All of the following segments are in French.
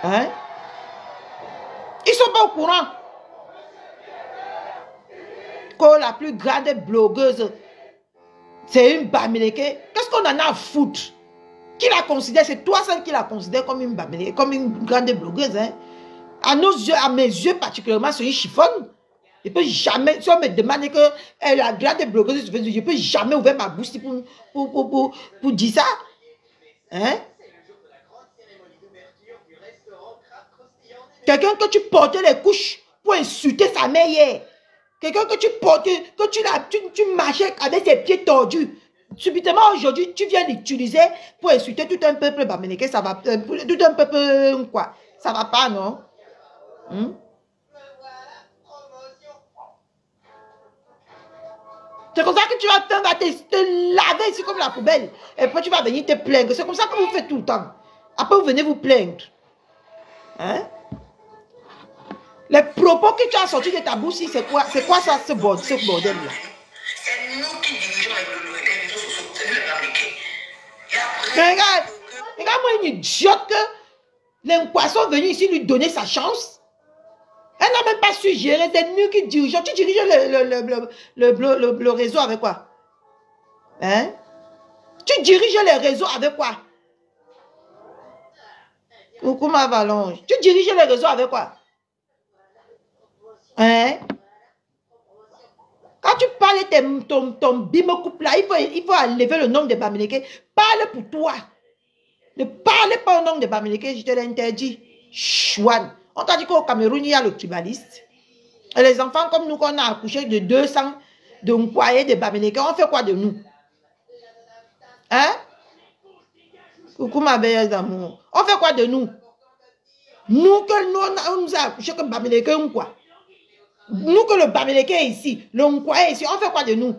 Hein? Ils ne sont pas au courant que la plus grande blogueuse, c'est une Bamileke. Qu'est-ce qu'on en a à foutre? Qui la considère? C'est toi seul qui la considère comme une Bamileke, comme une grande blogueuse. Hein? À nos yeux, à mes yeux particulièrement, c'est une chiffonne. Je ne peux jamais, si on me demande que la grande blogueuse, je ne peux jamais ouvrir ma bouche pour dire ça. Hein? Quelqu'un que tu portais les couches pour insulter sa mère hier. Quelqu'un que tu portais, que tu marchais avec ses pieds tordus. Subitement aujourd'hui, tu viens l'utiliser pour insulter tout un peuple bamileke. Ça va, tout un peuple quoi? Ça va pas, non? C'est comme ça que tu vas te laver ici comme la poubelle. Et puis tu vas venir te plaindre. C'est comme ça que vous faites tout le temps. Après, vous venez vous plaindre. Hein? Les propos que tu as sortis de ta bouche, c'est quoi ça, ce bordel-là? C'est nous qui dirigeons les réseaux sociaux. C'est nous les Bamileke. Regarde-moi une idiote que les poissons venus ici lui donner sa chance. Elle n'a même pas su gérer. C'est nous qui dirigeons. Tu diriges le réseau avec quoi? Hein? Tu diriges les réseaux avec quoi? Coucou ma Valonge. Tu diriges les réseaux avec quoi? Hein? Quand tu parles de ton bime couple là, il faut enlever le nom de Bamileke. Parle pour toi. Ne parlez pas au nom de Bamileke, je te l'interdis. Chouane. On t'a dit qu'au Cameroun, il y a le tribaliste. Et les enfants comme nous, qu'on a accouché de 200 de Nkwaye de Bamileke, on fait quoi de nous? Hein? Coucou ma belle d'amour. On fait quoi de nous? Nous, on nous a accouché comme Bamileke ou quoi? Nous que le Bamileke est ici, le Nkwaye est ici, on fait quoi de nous?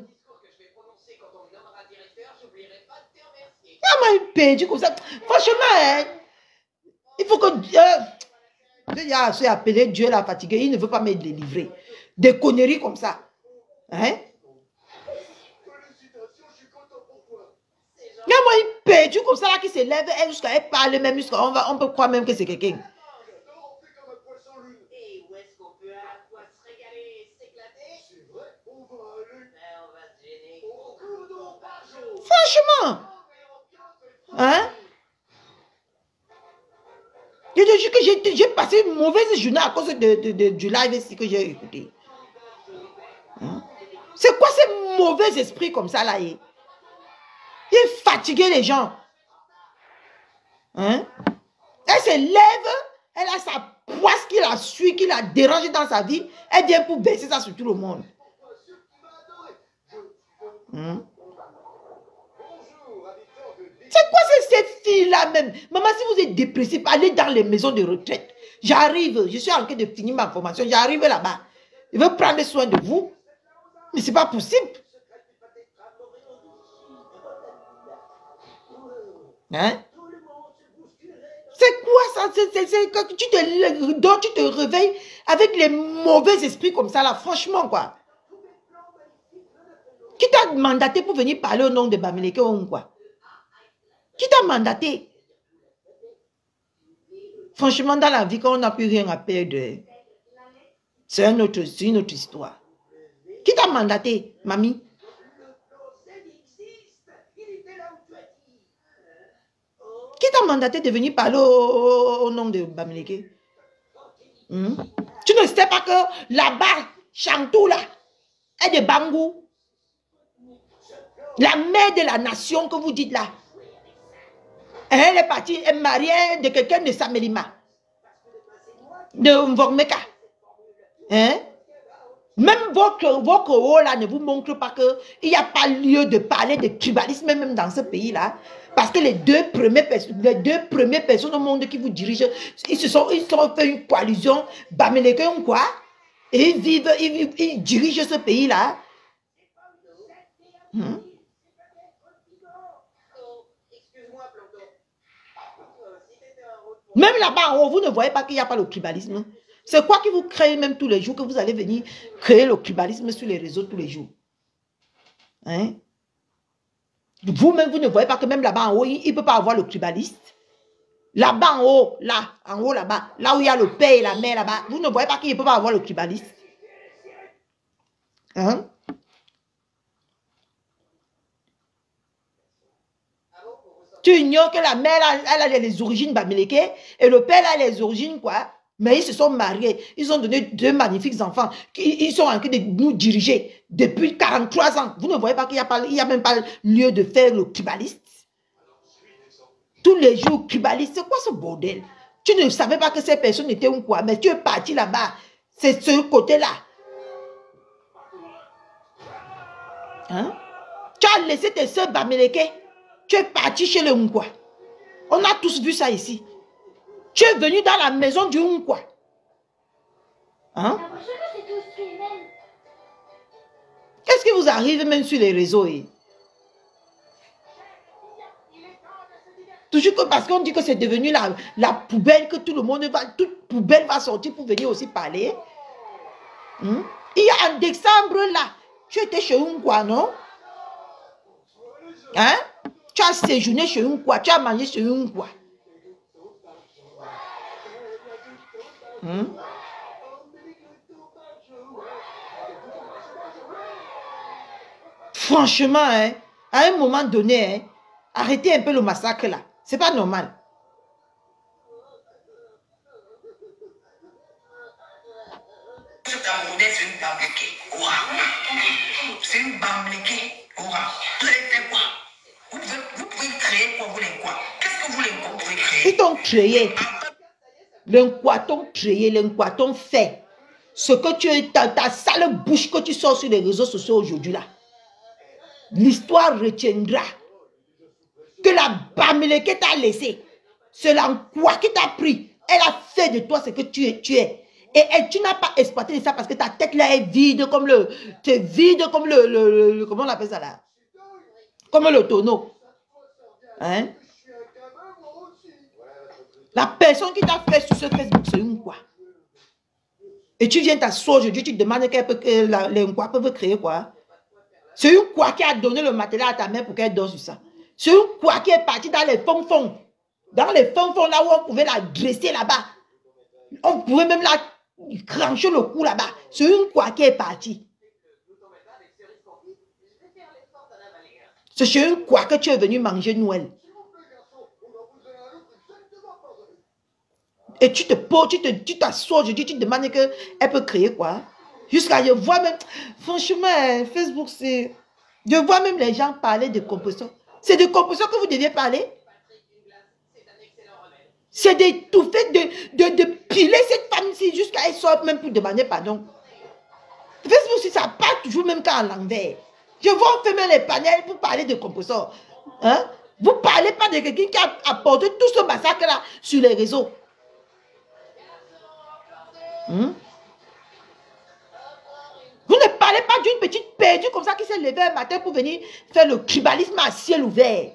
Ah, moi, il perdu comme ça. Franchement, hein, il faut que Dieu a appelé Dieu l'a fatigué, il ne veut pas me délivrer. Des conneries comme ça. Hein? Il y a moi, il perdu comme ça, là, qui se lève, jusqu'à elle parle même, on peut croire même que c'est quelqu'un. Franchement. Hein? Je te jure que j'ai passé une mauvaise journée à cause du live ici que j'ai écouté. Hein? C'est quoi ces mauvais esprits comme ça là? Il fatigué les gens. Hein? Elle se lève, elle a sa poisse qui la suit, qui la dérange dans sa vie. Elle vient pour baisser ça sur tout le monde. Hein? C'est quoi ces filles-là même? Maman, si vous êtes dépressif, allez dans les maisons de retraite. J'arrive, je suis en train de finir ma formation, j'arrive là-bas. Je veux prendre soin de vous. Mais ce n'est pas possible. Hein? C'est quoi ça? C'est quand tu te réveilles avec les mauvais esprits comme ça là, franchement quoi. Qui t'a mandaté pour venir parler au nom de Bamileke ou quoi? Qui t'a mandaté? Franchement, dans la vie, quand on n'a plus rien à perdre, c'est une autre histoire. Qui t'a mandaté, mamie? Qui t'a mandaté de venir parler au nom de Bamileke? Tu ne sais pas que là-bas, Chantou là, est de Bangou. La mère de la nation que vous dites là. Elle est partie, elle est mariée de quelqu'un de Samelima. De Mvormeka. Hein? Même votre haut là ne vous montre pas qu'il n'y a pas lieu de parler de tribalisme même dans ce pays-là. Parce que les deux premières personnes au monde qui vous dirigent, ils ont fait une coalition, Bamileke ou quoi, et ils dirigent ce pays-là. Même là-bas en haut, vous ne voyez pas qu'il n'y a pas le tribalisme. C'est quoi qui vous crée même tous les jours que vous allez venir créer le tribalisme sur les réseaux tous les jours? Hein? Vous-même, vous ne voyez pas que même là-bas en haut, il ne peut pas avoir le tribaliste. Là-bas en haut, là-bas, là où il y a le père et la mère là-bas, vous ne voyez pas qu'il ne peut pas avoir le tribaliste. Hein? Tu ignores que la mère, elle a les origines bamileke et le père a les origines quoi? Mais ils se sont mariés. Ils ont donné 2 magnifiques enfants. Ils sont en train de nous diriger depuis 43 ans. Vous ne voyez pas qu'il n'y a même pas lieu de faire le tribaliste? Tous les jours, tribaliste, c'est quoi ce bordel? Tu ne savais pas que ces personnes étaient ou quoi? Mais tu es parti là-bas. C'est ce côté-là. Hein? Tu as laissé tes soeurs bamileke. Tu es parti chez le Nkwa. On a tous vu ça ici. Tu es venu dans la maison du Nkwa. Hein? Qu'est-ce qui vous arrive même sur les réseaux? Toujours que parce qu'on dit que c'est devenu la poubelle, que tout le monde va, toute poubelle va sortir pour venir aussi parler. Il y a en décembre là, tu étais chez Nkwa, non? Hein? Tu as séjourné chez Nkwa, tu as mangé chez Nkwa. Franchement, hein, à un moment donné, hein, arrêtez un peu le massacre là. C'est pas normal. C'est une bambliquée. C'est une bambliquée. Vous pouvez créer quoi? Vous voulez quoi? Qu'est-ce que vous voulez quoi? Vous pouvez créer? Ils t'ont créé. L'Nkwa t'ont créé, l'Nkwa t'ont fait. Ce que tu es, ta sale bouche que tu sors sur les réseaux sociaux aujourd'hui là. L'histoire retiendra que la bamileke t'a laissé. C'est l'Nkwa qui t'a pris. Elle a fait de toi ce que tu es. Et tu n'as pas exploité ça parce que ta tête là est vide comme le... C'est vide comme le comment on appelle ça là? Comme le tonneau. Hein? La personne qui t'a fait sur ce Facebook, c'est une quoi? Et tu viens t'asseoir aujourd'hui, tu te demandes les quoi peuvent créer quoi? C'est une quoi qui a donné le matériel à ta mère pour qu'elle dort sur ça. C'est une quoi qui est partie dans les fonds. Dans les fonds là où on pouvait la dresser là-bas. On pouvait même la crancher le cou là-bas. C'est une quoi qui est partie. C'est chez une quoi que tu es venu manger Noël. Et tu te poses, tu t'assois aujourd'hui, tu te demandes qu'elle peut créer quoi? Jusqu'à je vois même, franchement, Facebook, c'est... Je vois même les gens parler de composition. C'est de composition que vous deviez parler? C'est d'étouffer, de piler cette femme-ci jusqu'à elle sorte même pour demander pardon. Facebook, si ça part toujours même quand à l'envers. Je vois fermer les panels pour parler de composition. Hein? Vous ne parlez pas de quelqu'un qui a apporté tout ce massacre-là sur les réseaux. Vous ne parlez pas d'une petite perdue comme ça qui s'est levée un matin pour venir faire le tribalisme à ciel ouvert.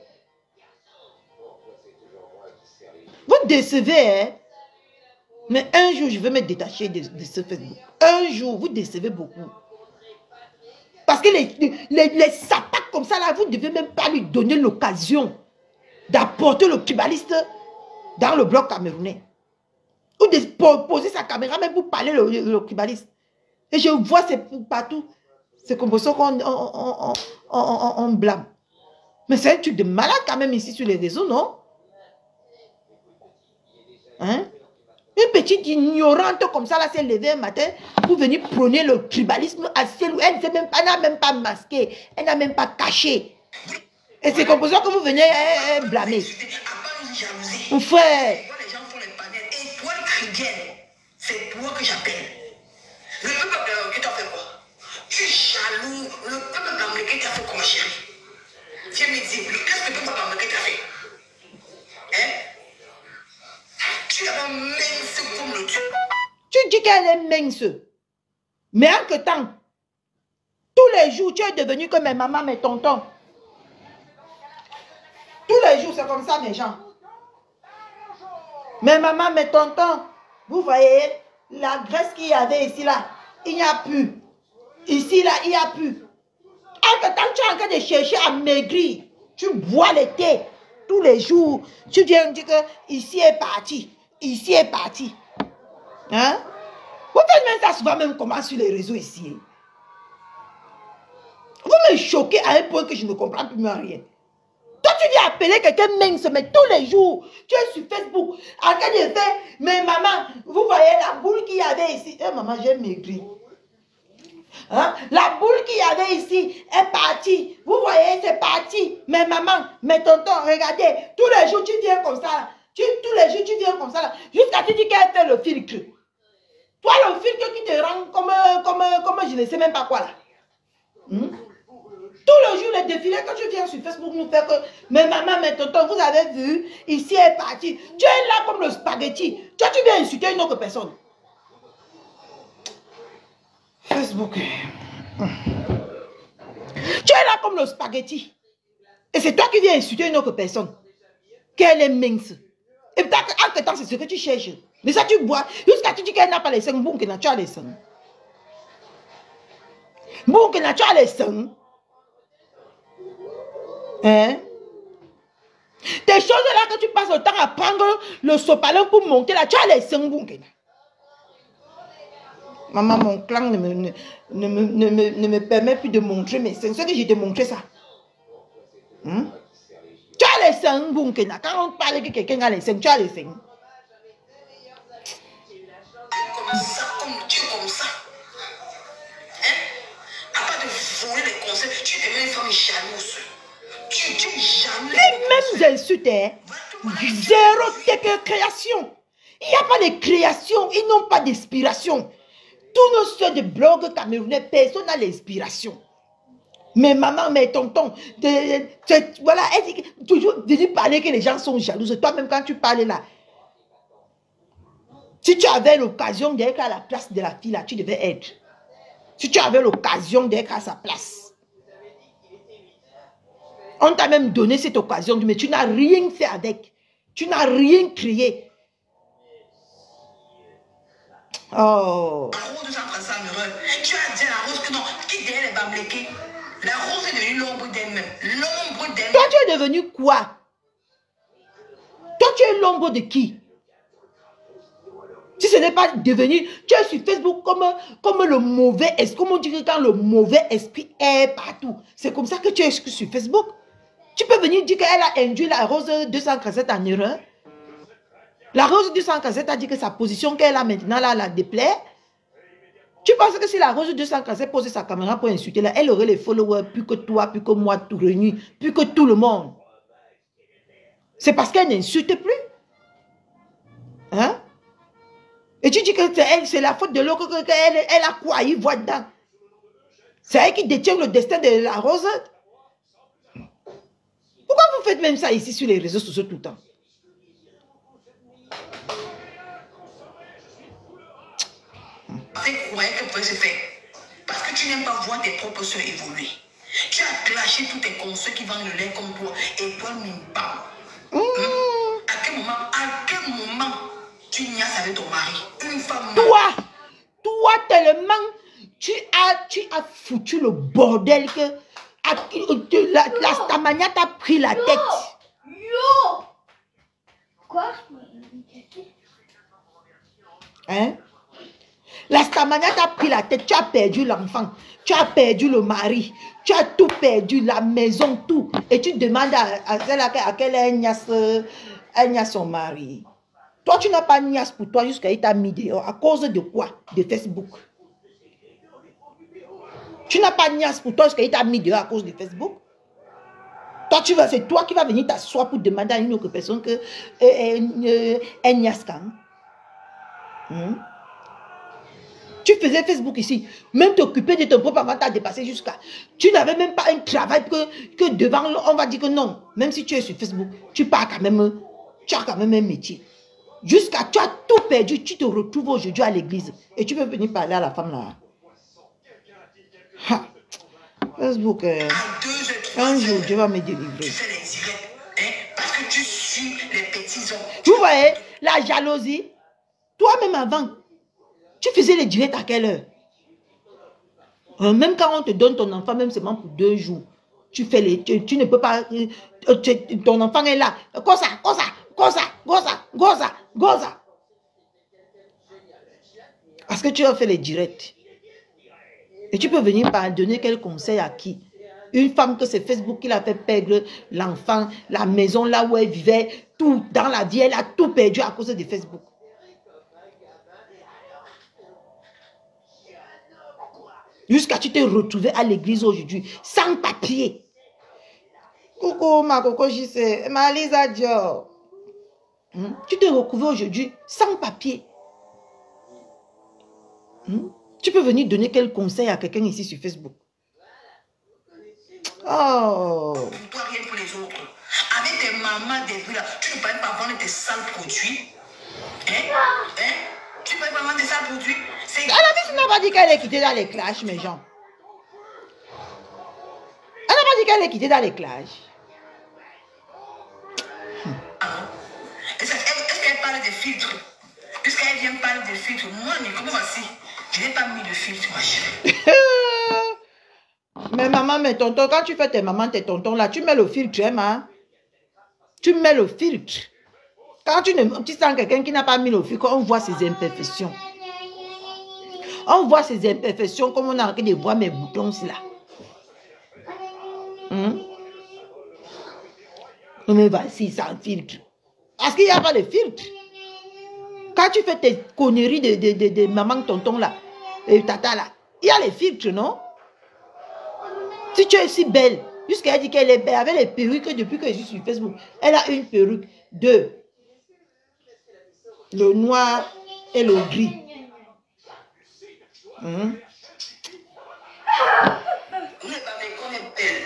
Vous décevez, hein? Mais un jour, je vais me détacher de ce Facebook. Un jour, vous décevez beaucoup. Parce que les sapates comme ça, là, vous ne devez même pas lui donner l'occasion d'apporter le tribaliste dans le bloc camerounais. Ou de poser sa caméra même pour parler le tribaliste. Et je vois c'est partout. C'est comme ça qu'on blâme. Mais c'est un truc de malade quand même ici sur les réseaux, non? Hein? Une petite ignorante comme ça, là, s'est levée un matin pour venir prôner le tribalisme à ciel où elle n'a même pas masqué, elle n'a même pas caché. Et c'est comme ça que vous venez blâmer. Mon frère. Les gens font les panels. Et toi, chrétienne, c'est toi que j'appelle. Le peuple qui t'a fait quoi? Tu es jaloux. Le peuple américain t'a fait quoi, ma chérie? Viens me dire, qu'est-ce que le peuple américain t'a fait? Hein? Tu es mince comme le Dieu. Tu dis qu'elle est mince. Mais en que temps, tous les jours, tu es devenu comme mes mamans, mes tontons. Tous les jours, c'est comme ça, mes gens. Mes mamans, mes tontons, vous voyez, la graisse qu'il y avait ici, là, il n'y a plus. Ici, là, il n'y a plus. En que temps, tu es en train de chercher à maigrir. Tu bois le thé. tous les jours, tu viens dire que ici est parti, ici est parti. Hein? Vous faites même ça souvent même comment sur les réseaux ici. Vous me choquez à un point que je ne comprends plus rien. Toi, tu viens appeler quelqu'un mince, mais tous les jours, tu es sur Facebook, en train de faire, mais maman, vous voyez la boule qu'il y avait ici. Eh maman, j'ai maigri. Hein? La boule qu'il y avait ici est partie. Vous voyez, c'est parti. Mais maman, mais tonton, regardez, tous les jours, tu viens comme ça. Tous les jours, tu viens comme ça. Jusqu'à tu dis qu'elle fait le filtre. Toi, le filtre qui te rend comme je ne sais même pas quoi là. Tous les jours, les défilés, quand tu viens sur Facebook, nous fait que, mais maman, mais tonton, vous avez vu, ici est parti. Tu es là comme le spaghetti. Toi, tu viens insulter une autre personne. Facebook. Tu es là comme le spaghetti. Et c'est toi qui viens insulter une autre personne. Qu'elle est mince. Et entre temps, c'est ce que tu cherches. Mais ça, tu bois. Jusqu'à tu dis qu'elle n'a pas les seins. Bon, que tu as les seins. Bon, que tu as les seins. Hein? Tes choses là que tu passes le temps à prendre le sopalin pour monter là, tu as les seins. Bon, maman, mon clan ne me permet plus de montrer mes seins. C'est que je t'ai montré ça. Tu as les seins, bon, quand on parle que quelqu'un a les seins, tu as les seins. Comme ça, comme ça. Hein? À part de voler les conseils, tu es une femme jalouse. Tu es jamais. Les mêmes insultes, hein? Zéro création. Il n'y a pas de création, ils n'ont pas d'inspiration. Tous nos soeurs de blog camerounais, personne n'a l'inspiration. Mais maman, mais tonton, voilà, elle dit toujours de parler que les gens sont jaloux. Toi-même, quand tu parles là, si tu avais l'occasion d'être à la place de la fille là, tu devais être. Si tu avais l'occasion d'être à sa place. On t'a même donné cette occasion, mais tu n'as rien fait avec. Tu n'as rien créé. Oh. La rose de Jean-François Amoureux, tu as dit à la rose que non, qui derrière les bambléqués. La rose est devenue l'ombre d'elle-même. L'ombre d'elle-même. Toi, tu es devenu quoi? Toi, tu es l'ombre de qui? Si ce n'est pas devenu, tu es sur Facebook comme le mauvais esprit. Comme on dit que quand le mauvais esprit est partout. C'est comme ça que tu es sur Facebook. Tu peux venir dire qu'elle a induit la rose 247 en erreur. La rose 247 a dit que sa position qu'elle a maintenant là, la déplaît. Tu penses que si la rose 247 posait sa caméra pour insulter là, elle aurait les followers plus que toi, plus que moi, tout réuni, plus que tout le monde. C'est parce qu'elle n'insulte plus. Hein? Et tu dis que c'est la faute de l'autre, elle a quoi y voir dedans. C'est elle qui détient le destin de la rose. Pourquoi vous faites même ça ici sur les réseaux sociaux tout le temps? Vous voyez que peut se faire. Parce que tu n'aimes pas voir tes propres soeurs évoluer. Tu as clashé tous tes consoeurs qui vendent le lait comme toi. Et toi, Mimpa. À quel moment tu niaises avec ton mari? Une femme. Toi tellement, tu as foutu le bordel que la Stamania t'a pris la tête. Yo! Quoi? Hein? La Stamania t'a pris la tête, tu as perdu l'enfant, tu as perdu le mari, tu as tout perdu, la maison, tout. Et tu demandes à celle à quelle elle niaise son mari. Toi, tu n'as pas niaise pour toi jusqu'à il t'a mis dehors. À cause de quoi? De Facebook. Tu n'as pas niaise pour toi jusqu'à il t'a mis dehors à cause de Facebook. Toi, c'est toi qui vas venir t'asseoir pour demander à une autre personne que elle niaise quand. Tu faisais Facebook ici, même t'occuper de ton propre enfant, t'as dépassé jusqu'à... Tu n'avais même pas un travail que devant, on va dire que non. Même si tu es sur Facebook, tu as quand même un métier. Jusqu'à, tu as tout perdu, tu te retrouves aujourd'hui à l'église. Et tu peux venir parler à la femme là. Ha. Facebook, un jour, Dieu va me délivrer. Tu fais les directs, hein, parce que tu suis les petits hommes. Vous voyez, la jalousie, toi-même avant, tu faisais les directs à quelle heure? Même quand on te donne ton enfant, même seulement pour 2 jours, Tu fais les... Tu ne peux pas... ton enfant est là. Goza, goza, goza, goza, goza, goza. Parce que tu as fait les directs. Et tu peux venir par donner quel conseil à qui? Une femme que c'est Facebook qui l'a fait perdre l'enfant, la maison là où elle vivait, tout dans la vie, elle a tout perdu à cause de Facebook. Jusqu'à tu t'es retrouvé à l'église aujourd'hui, sans papier. Coucou ma coco JC, ma Lisa Dior. Tu t'es retrouvé aujourd'hui sans papier. Tu peux venir donner quel conseil à quelqu'un ici sur Facebook? Oh. Toi, rien pour les autres. Avec tes mamans, des vies là, tu ne peux pas vendre tes sales produits. Tu ne peux pas vendre tes sales produits. Elle n'a pas dit qu'elle est quittée dans les clashs, mes gens. Elle n'a pas dit qu'elle est quittée dans les clashs. Est-ce qu'elle parle des filtres? Puisqu'elle vient parler des filtres, moi, comment voici? Je n'ai pas mis de filtre, ma chérie. Mais maman, mais tonton, quand tu fais tes mamans, tes tontons là, tu mets le filtre, hein? Tu mets le filtre. Quand tu sens quelqu'un qui n'a pas mis le filtre, on voit ses imperfections. On voit ses imperfections comme on a arrêté de voir mes boutons là. Mais voici, sans filtre. Parce qu'il n'y a pas de filtre. Quand tu fais tes conneries de maman, tonton là, et tata là, il y a les filtres, non? Si tu es si belle, jusqu'elle dit qu'elle est belle, avec les perruques depuis que je suis sur Facebook, elle a une perruque, deux. Le noir et le gris. On est belle.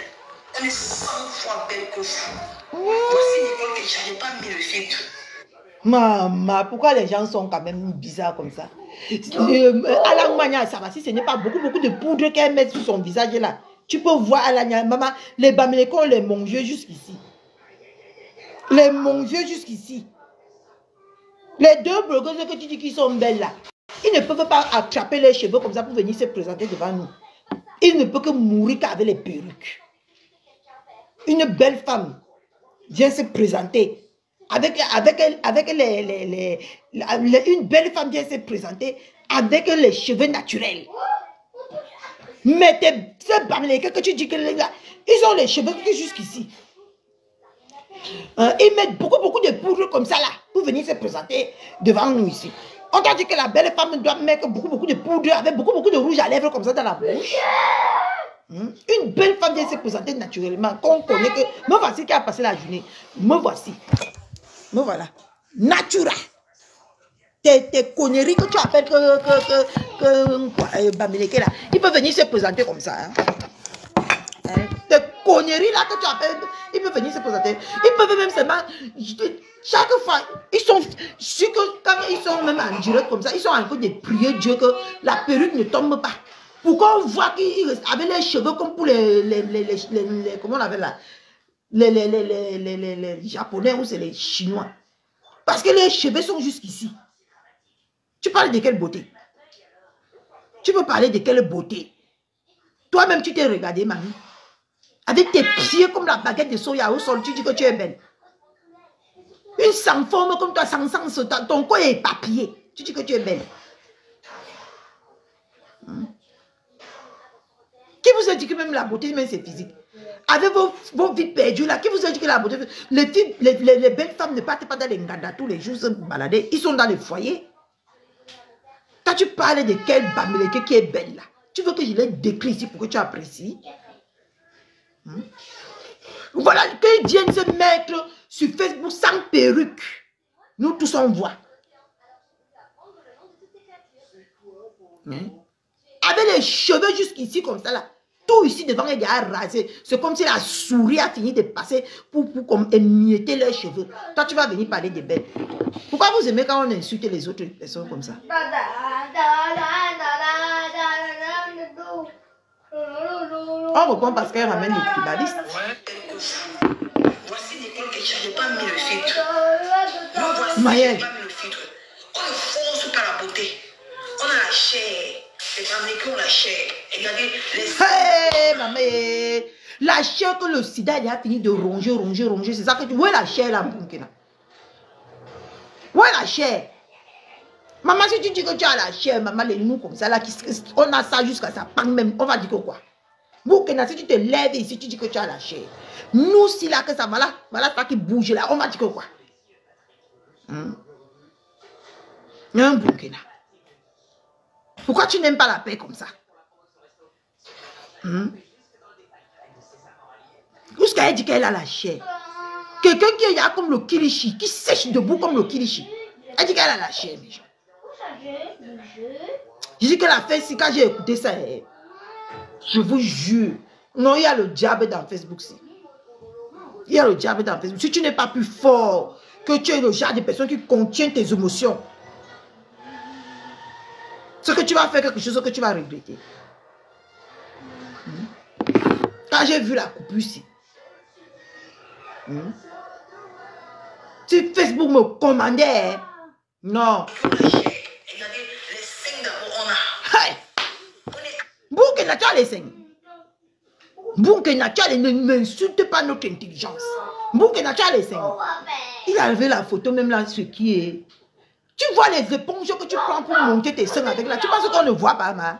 On est 100 fois belle que vous. Voici Nicole que je n'ai pas mis le filtre. Maman, pourquoi les gens sont quand même bizarres comme ça? Alagmania, ça va, si ce n'est pas beaucoup de poudre qu'elle met sur son visage là. Tu peux voir Alagmania, maman, les Bamileke ont les mongieux jusqu'ici. Les mongieux jusqu'ici. Les deux blogueuses que tu dis qu'ils sont belles là, ils ne peuvent pas attraper les cheveux comme ça pour venir se présenter devant nous. Ils ne peuvent que mourir qu'avec les perruques. Une belle femme vient se présenter. Une belle femme vient se présenter avec les cheveux naturels. Mais ces Bamileke que tu dis que là, ils ont les cheveux jusqu'ici. Ils mettent beaucoup de poudre comme ça là pour venir se présenter devant nous ici. On t'a dit que la belle femme doit mettre beaucoup de poudre avec beaucoup de rouge à lèvres comme ça dans la bouche. Une belle femme vient se présenter naturellement. Qu'on connaît que me voici qui a passé la journée. Me voici. Me voilà. Natura. Tes conneries que tu appelles Bamileke là. Il peut venir se présenter comme ça. Tes conneries là que tu appelles. Il peut venir se présenter. Ils peuvent même seulement. Chaque fois, ils sont. Quand ils sont même en direct comme ça, ils sont en train de prier Dieu que la perruque ne tombe pas. Pourquoi on voit qu'ils avaient les cheveux comme pour comment on appelle là? Les Japonais ou c'est les Chinois. Parce que les cheveux sont jusqu'ici. Tu parles de quelle beauté? Tu peux parler de quelle beauté? Toi-même, tu t'es regardé, mamie. Avec tes pieds comme la baguette de soya au sol, tu dis que tu es belle. Une sans forme comme toi, sans sens, ton corps est éparpillé. Tu dis que tu es belle. Qui vous a dit que même la beauté, même c'est physique? Avec vos vies perdues là, qui vous a dit que la beauté... Les belles femmes ne partent pas dans les nganda tous les jours se balader. Ils sont dans les foyers. Quand tu parles de quelle Bamileke qui est belle là, tu veux que je les décris ici pour que tu apprécies? Voilà, qu'ils viennent se mettre sur Facebook sans perruque. Nous tous on voit. Avec les cheveux jusqu'ici comme ça là. Tout ici devant est déjà rasé. C'est comme si la souris a fini de passer pour émietter leurs cheveux. Toi tu vas venir parler de belles. Pourquoi vous aimez quand on insulte les autres personnes comme ça? On reprend parce qu'elle ramène les tribalistes. Voici Nicole que je n'ai pas mis le filtre. Non, voici Mayel. je n'ai pas mis le filtre. On ne force pas la beauté. On a la chair. Les Bamileke ont la chair. Regardez les... Hey, maman, la chair que le sida il a fini de ronger, c'est ça que tu... Où est la chair là, Bunkena? Où est la chair? Maman, si tu dis que tu as la chair, maman, les nous comme ça, là, on a ça jusqu'à ça, pas même, on va dire que quoi? Bunkena, si tu te lèves ici, tu dis que tu as la chair. Nous, si là, que ça, voilà ça qui bouge là, on va dire que quoi? Non, Bunkena. Pourquoi tu n'aimes pas la paix comme ça? Jusqu'à elle dit qu'elle a la chair. Quelqu'un qui est là comme le kilichi, qui sèche debout comme le kilichi. Elle dit qu'elle a la chair, mes gens. Je dis que la fête, si quand j'ai écouté ça, je vous jure. Non, il y a le diable dans Facebook. Il y a le diable dans Facebook. Si tu n'es pas plus fort, que tu es le genre de personne qui contient tes émotions, ce que tu vas faire quelque chose que tu vas regretter. Quand j'ai vu la coupure ici, si Facebook me commandait, non. Regardez, les 5 d'abord, on a. Hey. Bunkena, tu as les 5. Bunkena, tu as les... Ne m'insulte pas notre intelligence. Bunkena, tu as les 5. Il a levé la photo, même là, ce qui est... Tu vois les éponges que tu prends pour monter tes seins avec là. Tu penses qu'on ne voit pas, ma?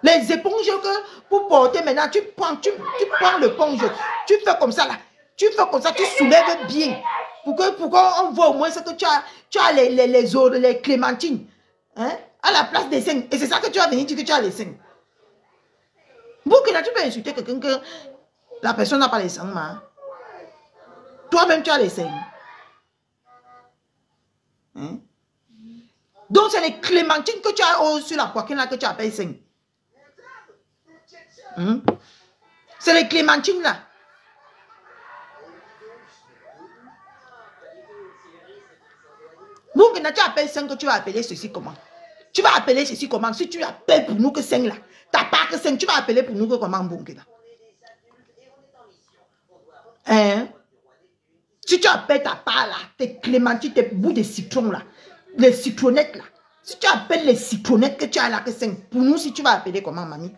Les éponges que pour porter maintenant, tu prends l'éponge, tu fais comme ça là. Tu fais comme ça, tu soulèves bien. Pour qu'on voit au moins ce que tu as les clémentines. Hein? À la place des seins. Et c'est ça que tu vas venir dire que tu as les seins. Bunkena, tu peux insulter quelqu'un que la personne n'a pas les seins, ma. Toi-même, tu as les seins. Hein? Donc, c'est les clémentines que tu as sur la poitrine là que tu appelles seins. C'est les clémentines là. Bunkena, tu appelles seins que tu vas appeler ceci comment? Tu vas appeler ceci comment? Si tu appelles pour nous que seins là, t'as pas que seins, tu vas appeler pour nous que comment, Bunkena? Hein? Si tu appelles ta part là, tes clémentines, tes bouts de citron là, les citronnettes là, si tu appelles les citronnettes que tu as là que seins, pour nous, si tu vas appeler comment, mamie?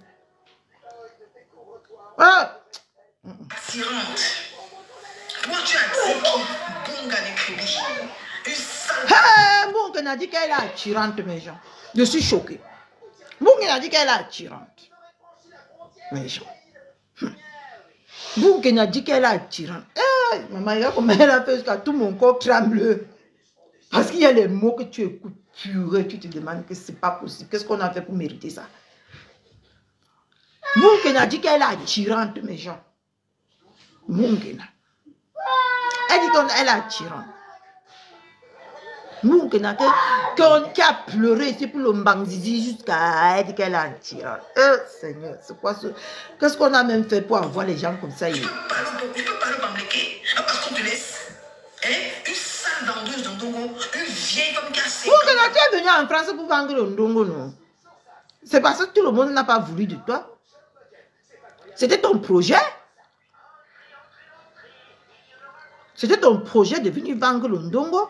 Attirante. Toi, tu as dit qui Bunga de Kribi. Bunkena a dit qu'elle est attirante, mes gens. Je suis choquée. Bunkena a dit qu'elle est attirante. Mes gens. Bunkena a dit qu'elle est attirante. Maman, regarde comment elle a fait jusqu'à tout mon corps tremble. Parce qu'il y a les mots que tu écoutes purée, tu te demandes que c'est pas possible. Qu'est-ce qu'on a fait pour mériter ça? Bunkena a dit qu'elle est attirante, mes gens. Bunkena. Elle dit qu'elle est attirante. Bunkena qui a pleuré ici pour le Mbangzizi jusqu'à elle dit qu'elle est attirante. Seigneur, c'est quoi ce... Qu'est-ce qu'on a même fait pour avoir les gens comme ça? Tu peux parler au Bamileke. Parce qu'on te laisse. Une sale vendeuse d'Ondongo. Une vieille femme qui a 50 ans. Bunkena, tu es venu en France pour vendre l'Ondongo, non? C'est parce que tout le monde n'a pas voulu de toi. C'était ton projet. C'était ton projet de venir vendre l'Ondongo.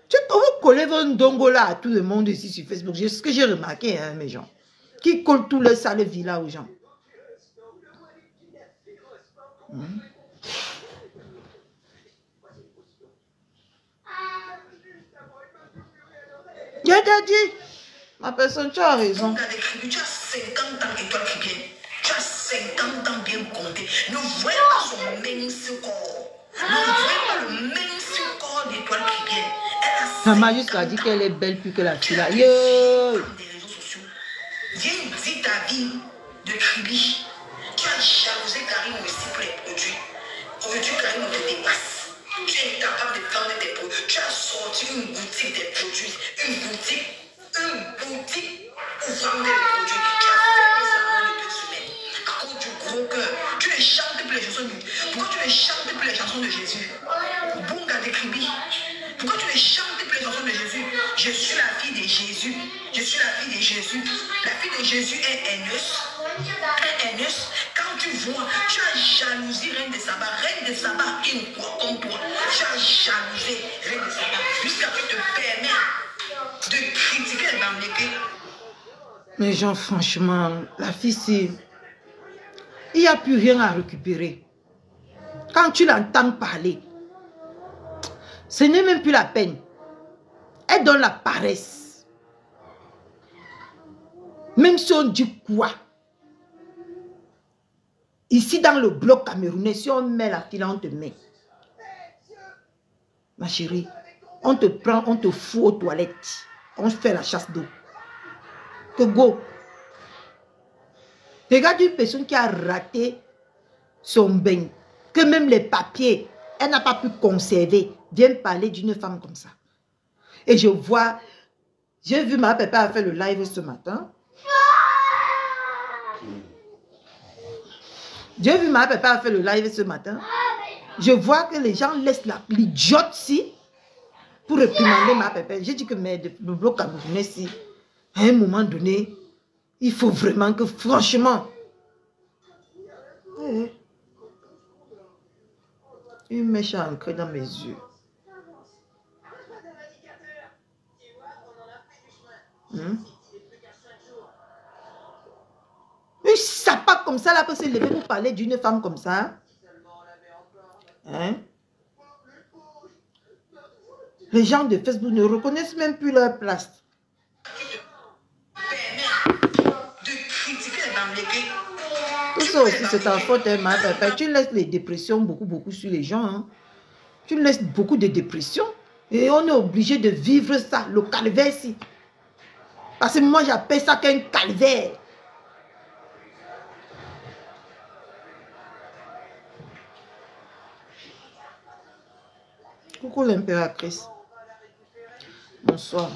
Tu peux coller votre Ndongo là à tout le monde ici sur Facebook. C'est ce que j'ai remarqué, hein, mes gens. Qui collent tout le sale villa aux gens. Je t'ai dit, ma personne, tu as raison. Tu as 50 ans étoiles qui viennent. Tu as 50 ans bien compté. Ne voyez pas son mince corps. Ne voyez pas le mince corps d'étoiles qui viennent. Maman jusqu'à dit qu'elle est belle plus que la fille là. Yo! Des réseaux sociaux. Viens dire ta vie de Kribi. Tu as jalousé Karim aussi pour les produits. Aujourd'hui, Karim te dépasse. Tu es incapable de vendre tes produits. Tu as sorti une boutique des produits. Une boutique pour vendre les produits. Tu as fermé ça en moins de 2 semaines. À cause du gros cœur. Tu les chantes pour les chansons de... Pourquoi tu les chantes pour les chansons de Jésus? Bunga de Kribi. Pourquoi tu les chantes pour les chansons de Jésus? Je suis la fille de Jésus. Je suis la fille de Jésus. La fille de Jésus est haineuse. Haineuse. Quand tu vois, tu as jalousé Reine de Saba. Reine de Saba est une quoi comme toi. Tu as jalousé Reine de Saba. Les gens, franchement, la fille, c'est... Il n'y a plus rien à récupérer. Quand tu l'entends parler, ce n'est même plus la peine. Elle donne la paresse. Même si on dit quoi? Ici, dans le bloc camerounais, si on met la fille, on te met. Ma chérie, on te prend, on te fout aux toilettes. On fait la chasse d'eau. Que go. Regarde une personne qui a raté son bain. Que même les papiers, elle n'a pas pu conserver. Viens parler d'une femme comme ça. Et je vois, j'ai vu ma papa faire le live ce matin. J'ai vu ma papa faire le live ce matin. Je vois que les gens laissent l'idiotie pour réprimander ma papa. J'ai dit que le bloc camerounais, si, à un moment donné, il faut vraiment que, franchement, une mèche a ancré dans mes yeux. Une sapa comme ça, là, peut se lever pour parler d'une femme comme ça. Hein? Les gens de Facebook ne reconnaissent même plus leur place. Tout ça aussi, c'est ta faute, hein, ma papa. Tu laisses les dépressions beaucoup sur les gens. Hein. Tu laisses beaucoup de dépressions. Et on est obligé de vivre ça, le calvaire ici. Parce que moi, j'appelle ça qu'un calvaire. Coucou l'impératrice. Bonsoir.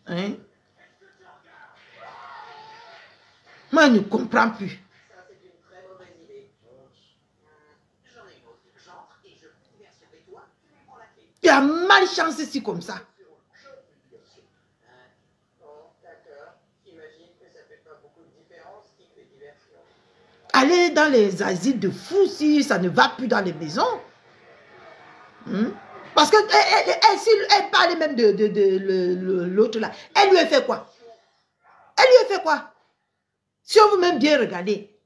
Hein? Moi, je ne comprends plus. Il y a malchance ici comme ça. Aller dans les asiles de fous si ça ne va plus dans les maisons. Parce que si elle parle même de l'autre là, elle lui a fait quoi? Elle lui a fait quoi? Si on veut même bien regarder.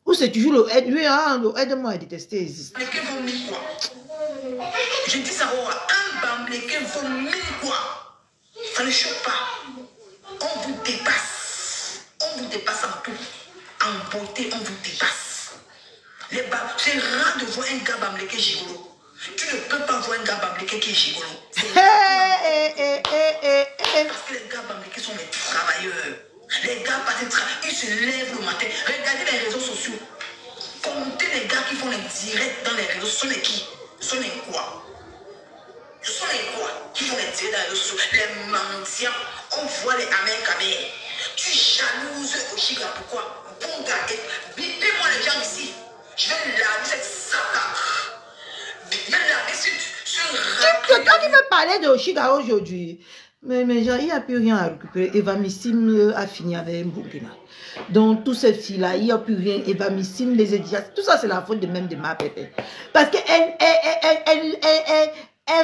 Ou c'est toujours le aide-moi à détester existe. Je dis ça, un bambleke vaut 1000 quoi. Ça ne choque pas. On vous dépasse. On vous dépasse en tout. En beauté, on vous dépasse. C'est rare de voir un gars bambleke gigolo. Tu ne peux pas voir un gars bambleke qui est gigolo. Parce que les gars bambleke sont des travailleurs. Les gars ils se lèvent le matin. Regardez les réseaux sociaux. Comptez les gars qui font les directs dans les réseaux. Ce sont les qui? Ce sont les quoi? Ce sont les quoi qui font les directs dans les réseaux sociaux? Les mendiants. On voit les amers. Tu jalouses Oshiga. Pourquoi? Bon gars, bipez-moi les gens ici. Je vais laver cette sape-là. Je vais laver ce Toi qui veux parler de Oshiga aujourd'hui. Mais genre, il n'y a plus rien à récupérer. Eva Missim a fini avec Burkina. Donc, tous ces filles-là, il n'y a plus rien. Eva Missim, les éditions, tout ça, c'est la faute de même de ma pépé. Parce qu'elle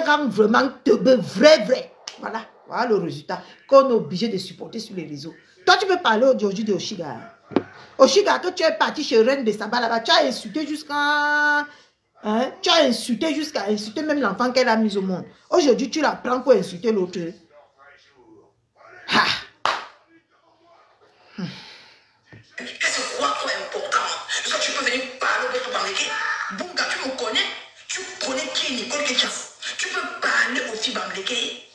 rend vraiment teubeux, vrai. Voilà le résultat qu'on est obligé de supporter sur les réseaux. Toi, tu peux parler aujourd'hui de Oshiga. Oshiga, que tu es parti chez Reine de Saba là-bas, tu as insulté jusqu'à... Hein? Tu as insulté jusqu'à insulter même l'enfant qu'elle a mis au monde. Aujourd'hui, tu la prends pour insulter l'autre. Qu'est-ce que quoi trop important? Est-ce que tu peux venir parler de ton bambleke? Bunga, tu me connais? Tu connais qui est Nicole Ketchaf? Tu peux parler aux filles bambleke?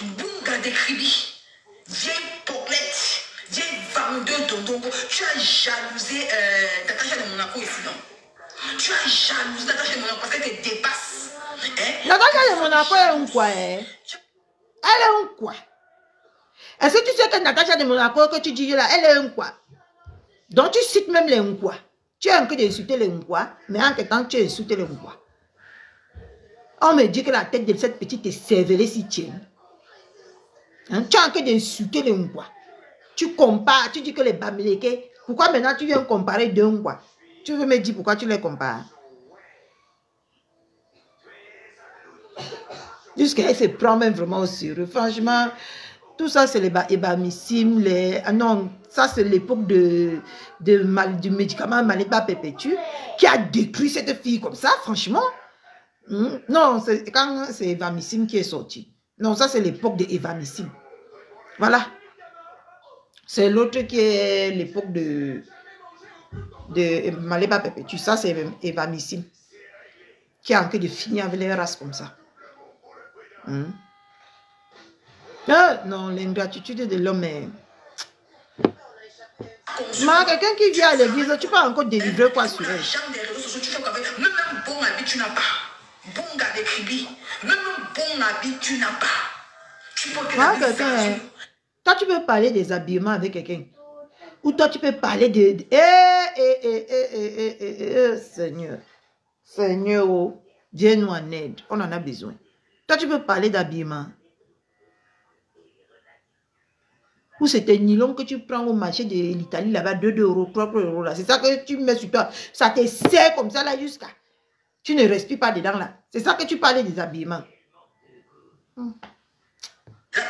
Bunga de Kribi, vieille poglette, vieille vendeur d'ondongo. Tu as jalousé Natacha de Monaco ici, non? Tu as jalousé Natacha de Monaco parce qu'elle te dépasse. Natacha de Monaco est un quoi? Elle est un quoi? Est-ce que tu sais que Natacha de Monaco que tu dis là, elle est un quoi? Donc tu cites même les Nkwa. Tu es en train d'insulter les Nkwa, mais en même temps tu as insulté les Nkwa. On me dit que la tête de cette petite est cervelée si tienne. Hein? Tu es en train d'insulter les Nkwa. Tu compares, tu dis que les Bamileke, pourquoi maintenant tu viens comparer deux Nkwa? Tu veux me dire pourquoi tu les compares? Jusqu'à elle se prend même vraiment au sérieux. Franchement, Tout ça, c'est les ébamissime, les... Ah non, ça, c'est l'époque du médicament Malepa Perpétue qui a détruit cette fille comme ça, franchement. Non, c'est quand c'est Évamissime qui est sorti. Non, ça, c'est l'époque de Évamissime. Voilà. C'est l'autre qui est l'époque de Malepa Perpétue. Ça, c'est Évamissime qui a en train de finir avec les races comme ça. Non, l'ingratitude de l'homme est... Quelqu'un qui vient à l'église, tu peux encore délivrer quoi sur elle? Même un bon habit, tu n'as pas. Bon gars d'écribi. Même un bon habit, tu n'as pas. Tu peux quelqu'un. Toi, tu peux parler des habillements avec quelqu'un. Ou toi, tu peux parler de... Seigneur. Seigneur, oh, viens-nous en aide. On en a besoin. Toi, tu peux parler d'habillement. Ou c'est un nylon que tu prends au marché de l'Italie, là-bas, 2 euros, 3 euros, là. C'est ça que tu mets sur toi. Ça te serre comme ça, là, jusqu'à... Tu ne respires pas dedans, là. C'est ça que tu parlais des habillements. L'habit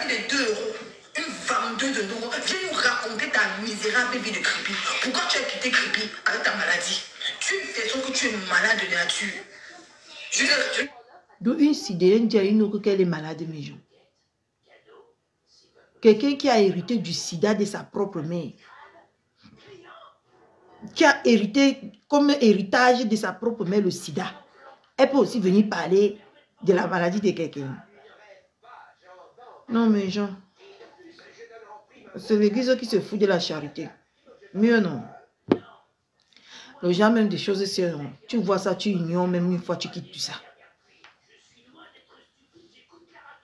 de 2 euros, une femme de 2 euros, viens nous raconter ta misérable vie de Creepy. Pourquoi tu as quitté Creepy avec ta maladie? Tu es une personne que tu es malade de nature. D'où une sidérine dit à une autre qu'elle est malade, mes gens. Quelqu'un qui a hérité du sida de sa propre mère. Qui a hérité comme héritage de sa propre mère le sida. Elle peut aussi venir parler de la maladie de quelqu'un. Non, mes gens. C'est l'église qui se fout de la charité. Mieux non. Les gens même des choses sérieuses. Tu vois ça, tu ignores même une fois, tu quittes tout ça.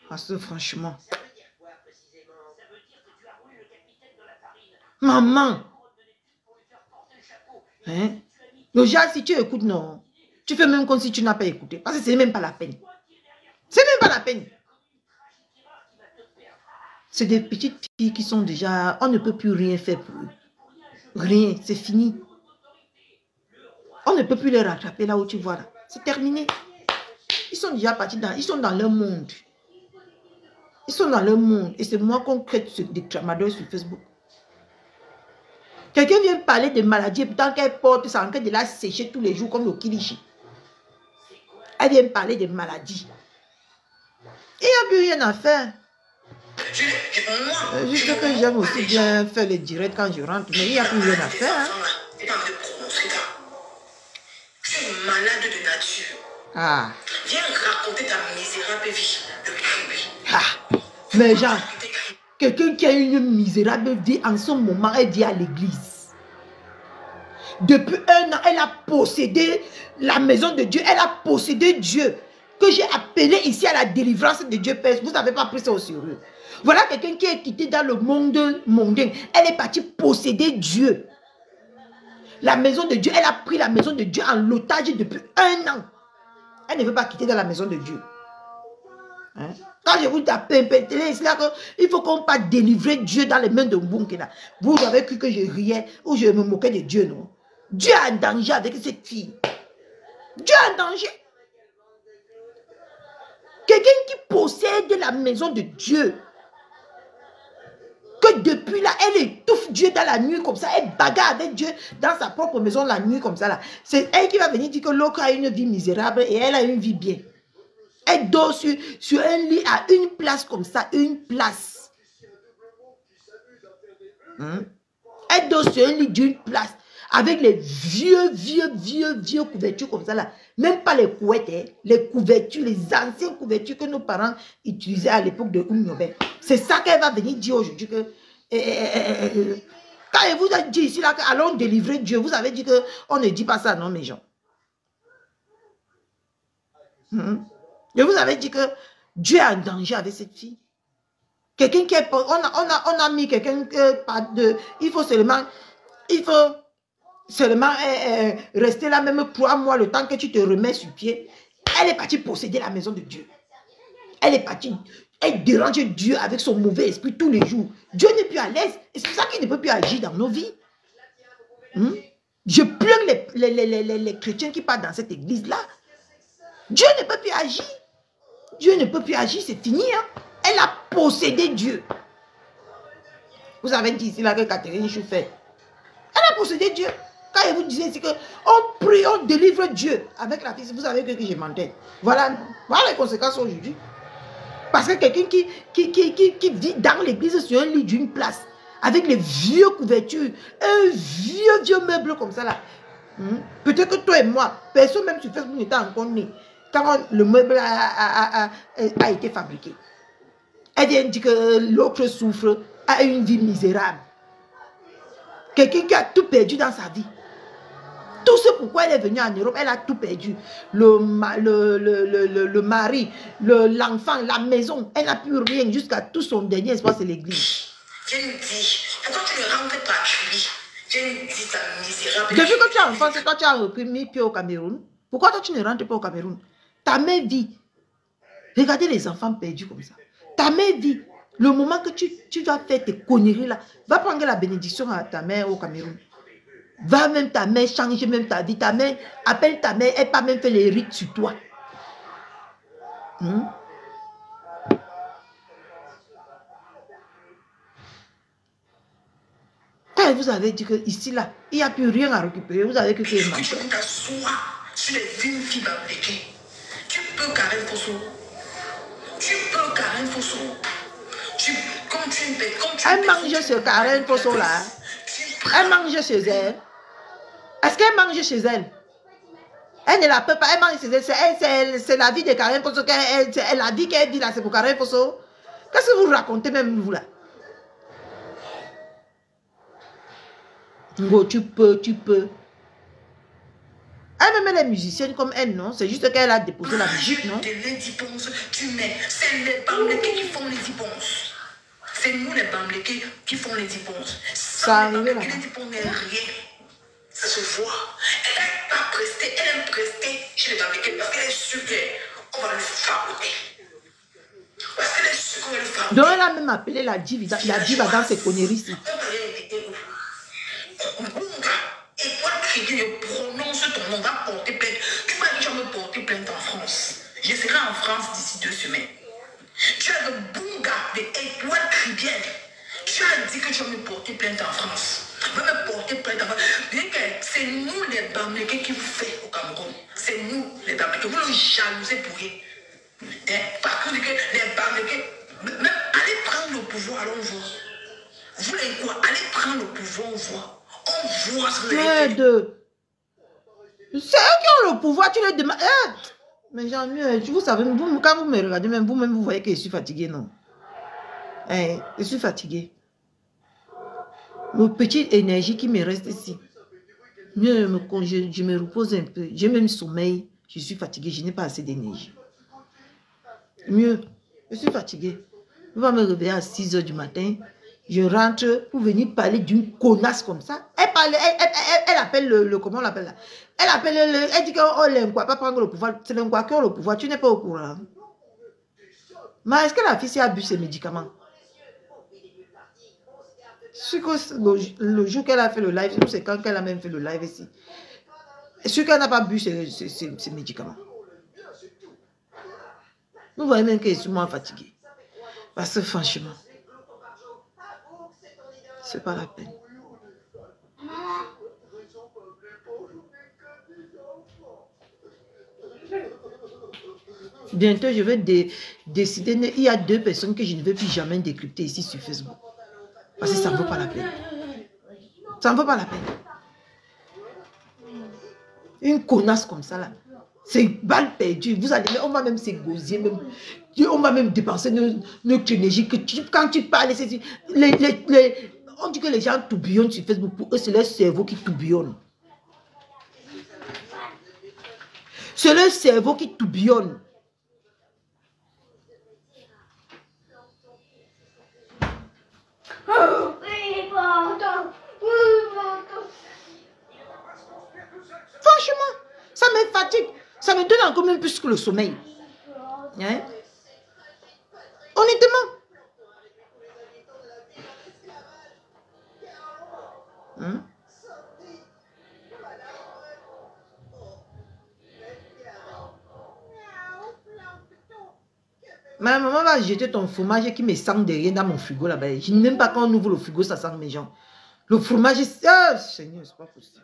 Parce que franchement... Maman. Hein? Le genre, si tu écoutes, non. Tu fais même comme si tu n'as pas écouté. Parce que c'est même pas la peine. C'est même pas la peine. C'est des petites filles qui sont déjà... On ne peut plus rien faire pour eux. Rien, c'est fini. On ne peut plus les rattraper là où tu vois là. C'est terminé. Ils sont déjà partis dans... Ils sont dans leur monde. Ils sont dans leur monde. Et c'est moi qu'on crée des tramadeurs sur Facebook. Quelqu'un vient parler de maladie, pourtant qu'elle porte, ça en train de la sécher tous les jours comme le kilichi. Elle vient parler de maladie. Il n'y a plus rien à faire. Juste que j'aime aussi bien faire les directs quand je rentre, mais il n'y a plus rien à faire. Hein. Tu es malade de nature. Ah. Viens raconter ta misérable vie de Creepy. Ah. Mais genre, quelqu'un qui a une misérable vie, en ce moment, elle vient à l'église. Depuis 1 an, elle a possédé la maison de Dieu. Elle a possédé Dieu. Que j'ai appelé ici à la délivrance de Dieu. Vous n'avez pas pris ça au sérieux. Voilà quelqu'un qui est quitté dans le monde mondain. Elle est partie posséder Dieu. La maison de Dieu, elle a pris la maison de Dieu en otage depuis 1 an. Elle ne veut pas quitter dans la maison de Dieu. Hein? Quand je vous appelle, il faut qu'on pas délivrer Dieu dans les mains de Mbunkena. Vous avez cru que je riais ou je me moquais de Dieu, non? Dieu est en danger avec cette fille. Dieu est en danger. Quelqu'un qui possède la maison de Dieu. Que depuis là, elle étouffe Dieu dans la nuit comme ça. Elle bagarre avec Dieu dans sa propre maison la nuit comme ça. Là. C'est elle qui va venir dire que l'autre a une vie misérable et elle a une vie bien. Elle dort sur un lit à une place comme ça. Une place. Elle dort sur un lit d'une place. Avec les vieux couvertures comme ça là. Même pas les couettes, hein, les couvertures, les anciennes couvertures que nos parents utilisaient à l'époque de Oumyobé. C'est ça qu'elle va venir dire aujourd'hui que... quand elle vous a dit ici là, allons délivrer Dieu, vous avez dit qu'on ne dit pas ça, non mes gens. Je vous avais dit que Dieu est en danger avec cette fille. Quelqu'un qui est... On a mis quelqu'un il faut seulement rester là même 3 mois le temps que tu te remets sur pied. Elle est partie posséder la maison de Dieu. Elle est partie, elle dérange Dieu avec son mauvais esprit tous les jours. Dieu n'est plus à l'aise. Et c'est pour ça qu'il ne peut plus agir dans nos vies. Je pleure les chrétiens qui partent dans cette église-là. Dieu ne peut plus agir. Dieu ne peut plus agir, c'est fini. Hein? Elle a possédé Dieu. Vous avez dit ici là que Catherine Chou fait. Elle a possédé Dieu. Quand elle vous disait ici qu'on prie, on délivre Dieu avec la fille, vous savez que je mentais. Voilà les conséquences aujourd'hui. Parce que quelqu'un qui vit dans l'église sur un lit d'une place, avec les vieux couvertures, un vieux meuble comme ça là. Peut-être que toi et moi, personne même sur Facebook n'était encore né quand le meuble a été fabriqué. Elle vient dire que l'autre souffre, a une vie misérable. Quelqu'un qui a tout perdu dans sa vie. Tout ce pourquoi elle est venue en Europe, elle a tout perdu. Le mari, l'enfant, la maison, elle n'a plus rien jusqu'à tout son dernier espoir, c'est l'église. Je me dis, pourquoi tu ne rentres pas à lui? Je me dis, ça misérable. Depuis que tu es enfant, c'est toi qui as repris mis pied au Cameroun. Pourquoi toi tu ne rentres pas au Cameroun? Ta mère vit. Regardez les enfants perdus comme ça. Ta mère vit. Le moment que tu dois faire tes conneries là, va prendre la bénédiction à ta mère au Cameroun. Va même ta mère changer même ta vie. Ta mère, appelle ta mère, elle n'a pas même fait les rites sur toi. Quand vous avez dit que ici là, il n'y a plus rien à récupérer, vous avez que tu es menteur. Tu peux t'asseoir sur les vignes filles bamblées. Tu peux Karen Fosso. Tu peux Karen Fosso. Comme tu elle mange ce Karen Fosso là. Elle mange chez elle. Est-ce qu'elle mange chez elle? Elle ne la peut pas, elle mange chez elle. C'est la vie de Karen Fosso. La vie qu'elle vit là, c'est pour Karen Fosso. Qu'est-ce que vous racontez même vous là? Ngo, tu peux. Elle même elle est musicienne comme elle, non? C'est juste qu'elle a déposé la musique, non? Tu mets, c'est les bamblés qui font les diponces. C'est nous les bamblés qui font les diponces. Ça arrive là. Les diponces n'est rien. Ça se voit. Elle n'a pas presté, elle aime prester chez les bamblés parce qu'elle est sûre qu'on va le fabriquer. Parce qu'elle est sûre qu'on va le fabriquer. Donc elle a même appelé la diva dans ses conneries ici. Et toi, je prononce ton nom, va porter plainte. Tu m'as dit que tu vas me porter plainte en France. Je serai en France d'ici 2 semaines. Tu as le bon gars de Étoile Cribienne. Tu as dit que tu vas me porter plainte en France. Va me porter plainte en France. C'est nous les Bamlékés qui vous fait au Cameroun. C'est nous les Bamlékés. Vous nous jalousez pour rien. Par contre, les Bamlékés, même allez prendre le pouvoir, allons voir. Vous voulez quoi? Allez prendre le pouvoir, on voit. On voit ce que vous avez fait. C'est eux qui ont le pouvoir, tu les demandes. Mais j'en mieux, vous savez, quand vous me regardez, même vous-même, vous voyez que je suis fatiguée, non? Je suis fatiguée. Mon petite énergie qui me reste ici. Mieux, je me repose un peu. J'ai même sommeil. Je suis fatiguée, je n'ai pas assez d'énergie. Mieux, je suis fatiguée. Je vais me réveiller à 6 h du matin. Je rentre pour venir parler d'une connasse comme ça. Elle appelle comment on l'appelle là? Elle dit que l'Inqua pas prendre le pouvoir. C'est l'Inqua qui a le pouvoir. Tu n'es pas au courant. Mais est-ce que la fille a bu ses médicaments? Le jour qu'elle a fait le live, c'est quand elle a même fait le live ici. Est-ce qu'elle n'a pas bu ses médicaments? Vous voyez même que je suis moins fatiguée. Parce que franchement, c'est pas la peine. Bientôt, je vais décider. Il y a 2 personnes que je ne vais plus jamais décrypter ici sur Facebook. Parce que ça ne vaut pas la peine. Ça ne vaut pas la peine. Une connasse comme ça là. C'est balle perdue. Vous allez, on va même s'égosier. On va même dépenser notre énergie. Quand tu parles, on dit que les gens tourbillonnent sur Facebook. Pour eux, c'est leur cerveau qui tourbillonne. C'est leur cerveau qui tourbillonne. Franchement, ça me fatigue. Ça me donne encore même plus que le sommeil. Hein? Honnêtement. Hein? Ma maman va jeter ton fromage qui me sent de rien dans mon frigo là-bas. Je n'aime pas quand on ouvre le frigo, ça sent mes gens. Le fromage, oh, Seigneur, c'est pas possible.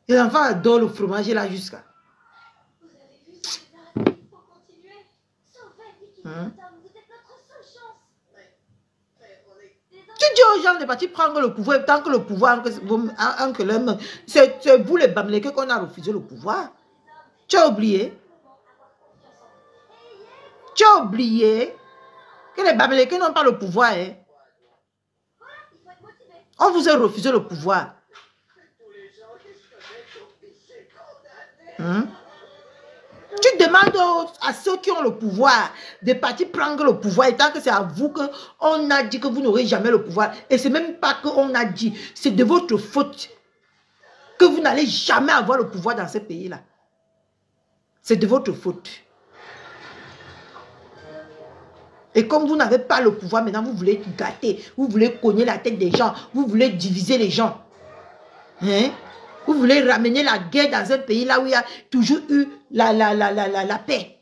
Les enfants adorent le fromage là jusqu'à. Tu dis aux gens de partir prendre le pouvoir, tant que le pouvoir, c'est vous les Bamileke qu'on a refusé le pouvoir. Tu as oublié? Tu as oublié que les Bamileke n'ont pas le pouvoir. Hein? On vous a refusé le pouvoir. Tu demandes à ceux qui ont le pouvoir de partir prendre le pouvoir, et tant que c'est à vous qu'on a dit que vous n'aurez jamais le pouvoir. Et c'est même pas qu'on a dit, c'est de votre faute que vous n'allez jamais avoir le pouvoir dans ce pays-là. C'est de votre faute. Et comme vous n'avez pas le pouvoir, maintenant vous voulez gâter, vous voulez cogner la tête des gens, vous voulez diviser les gens. Hein? Vous voulez ramener la guerre dans un pays là où il y a toujours eu la paix.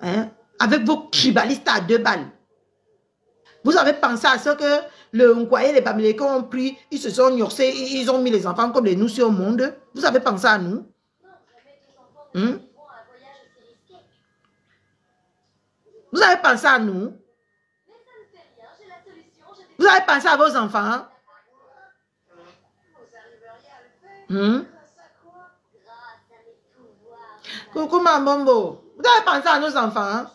Hein? Avec vos tribalistes à 2 balles. Vous avez pensé à ce que le Nkwaye et les Bamileke ont pris, ils se sont gnorsés, ils ont mis les enfants comme les nousses au monde. Vous avez pensé à nous? Hein? Vous avez pensé à nous? Vous avez pensé à vos enfants? Coucou ma Bombo. Vous avez pensé à nos enfants?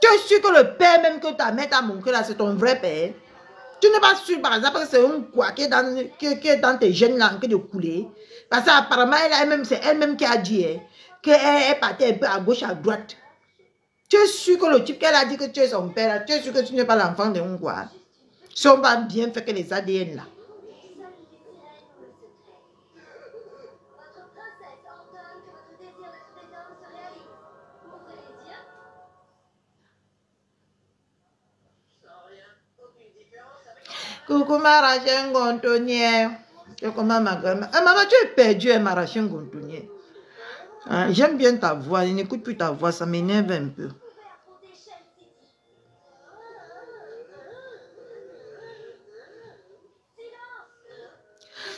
Tu es sûr que le père même que ta mère t'a montré là, c'est ton vrai père? Tu n'es pas sûr par exemple que c'est un quoi qui est dans tes gènes là en train de couler? Parce qu'apparemment c'est elle-même qui a dit qu'elle partait un peu à gauche, à droite. Tu es sûr que le type qu'elle a dit que tu es son père là, tu es sûr que tu n'es pas l'enfant de quoi? Ils sont pas bien fait que les ADN là. Coucou Marachène Gontonier. Comment ma grand-mère? Maman, tu es perdue, Marachène Gontonier. Hein, j'aime bien ta voix. Je n'écoute plus ta voix, ça m'énerve un peu.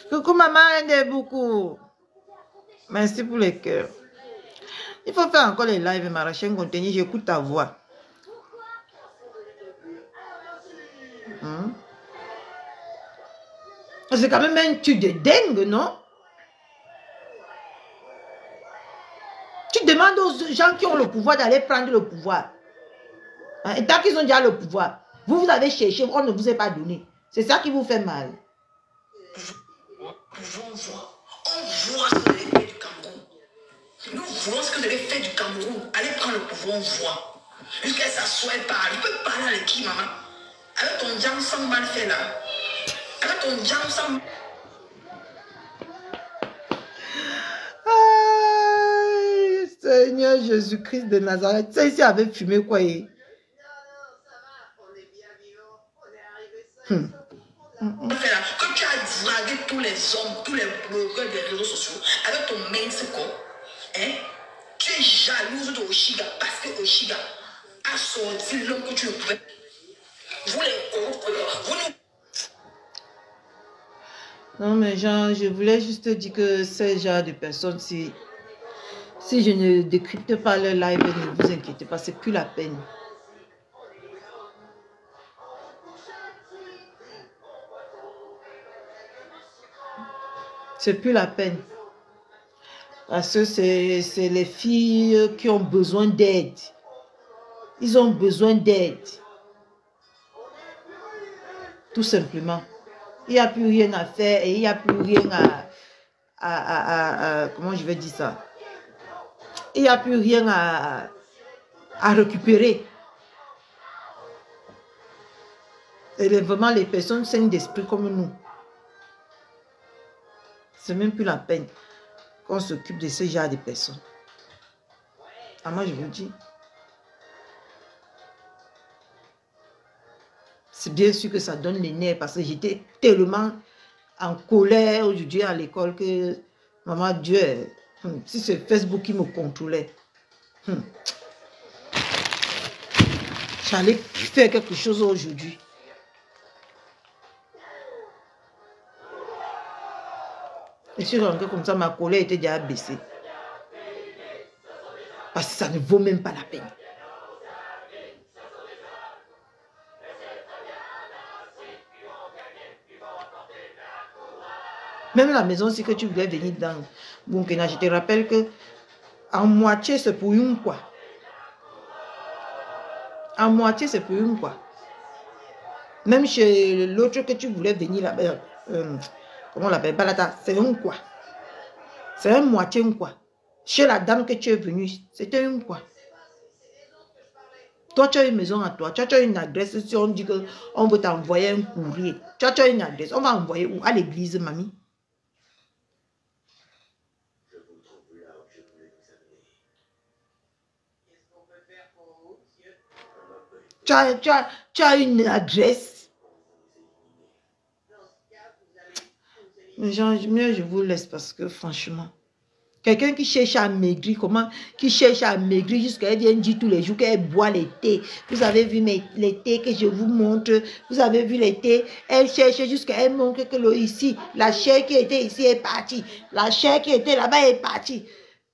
Coucou maman, aide beaucoup. Merci pour les cœurs. Il faut faire encore les lives, Marachène Gontonier. J'écoute ta voix. C'est quand même un truc de dingue, non? Tu demandes aux gens qui ont le pouvoir d'aller prendre le pouvoir. Hein? Et tant qu'ils ont déjà le pouvoir, vous avez cherché, on ne vous a pas donné. C'est ça qui vous fait mal. On voit ce que vous avez fait du Cameroun. Nous voyons ce que vous avez fait du Cameroun. Allez prendre le pouvoir, on voit. Jusqu'à s'asseoir et parler. Tu peux parler avec qui, maman? Avec ton jam sans mal fait là. Avec ton jam sans... Seigneur Jésus-Christ de Nazareth. Ça ici avait fumé quoi? Non, ça va. On est bien vivants. On est arrivé seul. Quand tu as dragué tous les hommes, tous les blogueurs des réseaux sociaux, avec ton mince corps, hein, tu es jalouse de Oshiga parce que Oshiga a sorti l'homme que tu ne pouvais. Vous les Non mais Jean, je voulais juste dire que ces genre de personnes, si je ne décrypte pas leur live, ne vous inquiétez pas, c'est plus la peine. C'est plus la peine. Parce que c'est les filles qui ont besoin d'aide. Ils ont besoin d'aide. Tout simplement. Il n'y a plus rien à faire et il n'y a plus rien à comment je vais dire ça? Il n'y a plus rien à récupérer. Et vraiment, les personnes saines d'esprit comme nous. C'est même plus la peine qu'on s'occupe de ce genre de personnes. Ah, moi, je vous dis. C'est bien sûr que ça donne les nerfs parce que j'étais tellement en colère aujourd'hui à l'école que Maman, Dieu, si c'est Facebook qui me contrôlait, j'allais faire quelque chose aujourd'hui. Je suis rentrée comme ça, ma colère était déjà baissée. Parce que ça ne vaut même pas la peine. Même la maison aussi que tu voulais venir dans Bunkena, je te rappelle que en moitié c'est pour une quoi. En moitié c'est pour une quoi. Même chez l'autre que tu voulais venir là-bas, comment on l'appelle, Balata, c'est un quoi. C'est un moitié un quoi. Chez la dame que tu es venue, c'était un quoi. Toi, tu as une maison à toi, tu as une adresse. Si on dit qu'on veut t'envoyer un courrier, tu as une adresse. On va envoyer où? À l'église, mamie. Tu as une adresse. Mais genre, mieux je vous laisse parce que franchement, quelqu'un qui cherche à maigrir, qui cherche à maigrir jusqu'à elle vient dire tous les jours qu'elle boit les thés. Vous avez vu les thés que je vous montre. Vous avez vu les thés. Elle cherche jusqu'à elle montre que ici, la chair qui était ici est partie. La chair qui était là-bas est partie.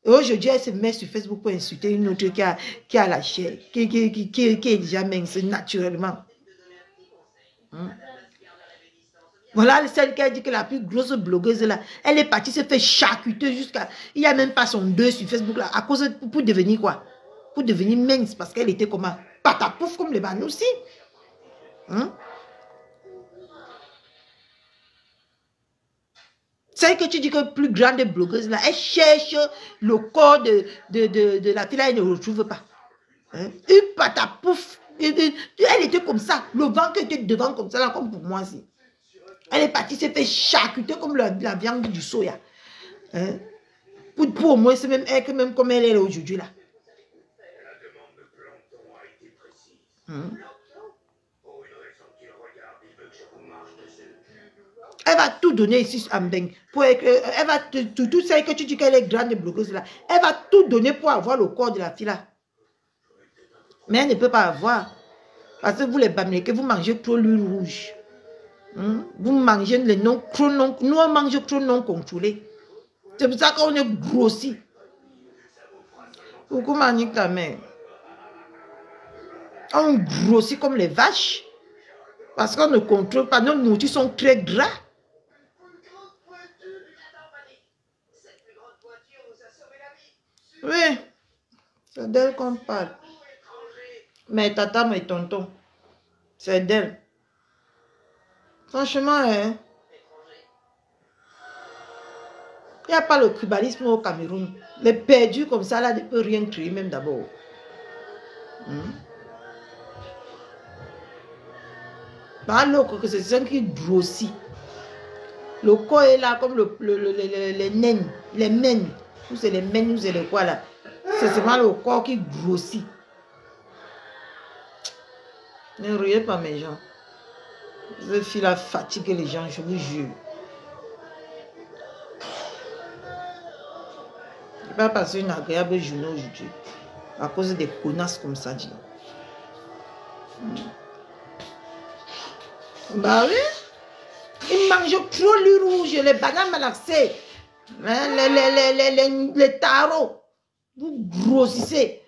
Et aujourd'hui, elle se met sur Facebook pour insulter une autre qui a la chair, qui est déjà mince naturellement. Voilà celle qui a dit que la plus grosse blogueuse là, elle est partie se faire charcuter jusqu'à... Il n'y a même pas son deuil sur Facebook là, à cause pour devenir quoi? Pour devenir mince, parce qu'elle était comment? Patapouf comme les Banoussi. Celle que tu dis que plus grande blogueuse là, elle cherche le corps de la fille là, elle ne le retrouve pas. Une patapouf. Elle était comme ça, le ventre était devant comme ça là, comme pour moi aussi. Elle est partie se fait charcuter comme la viande du soya. Pour au moins, c'est même elle que même comme elle est aujourd'hui là. Elle va tout donner ici à Mbeng. Elle va tout ça que tu dis qu'elle est grande blogueuse là. Elle va tout donner pour avoir le corps de la fille là. Mais elle ne peut pas avoir. Parce que vous les Bamileke, vous mangez trop l'huile rouge. Vous mangez les non trop non. Nous on mange trop non contrôlés. C'est pour ça qu'on est grossi. Pourquoi manger ta mère? On grossit comme les vaches. Parce qu'on ne contrôle pas. Nos nourritures sont très gras. Oui. C'est d'elle qu'on parle. Mais tata, mais tonton. C'est d'elle. Franchement, il n'y a pas le tribalisme au Cameroun. Les perdus comme ça, là, ne peuvent rien créer même d'abord. Alors que c'est ça qui grossit. Le corps est là comme les naines. Les mènes. Ou c'est les mènes, ou c'est les quoi là. C'est seulement le corps qui grossit. Ne riez pas mes gens. Cette fille-là fatigue les gens, je vous jure. Je ne vais pas passer une agréable journée aujourd'hui. À cause des connasses comme ça, dit. Bah oui. Ils mangent trop le rouge, les bananes malaxées, les tarots. Vous grossissez.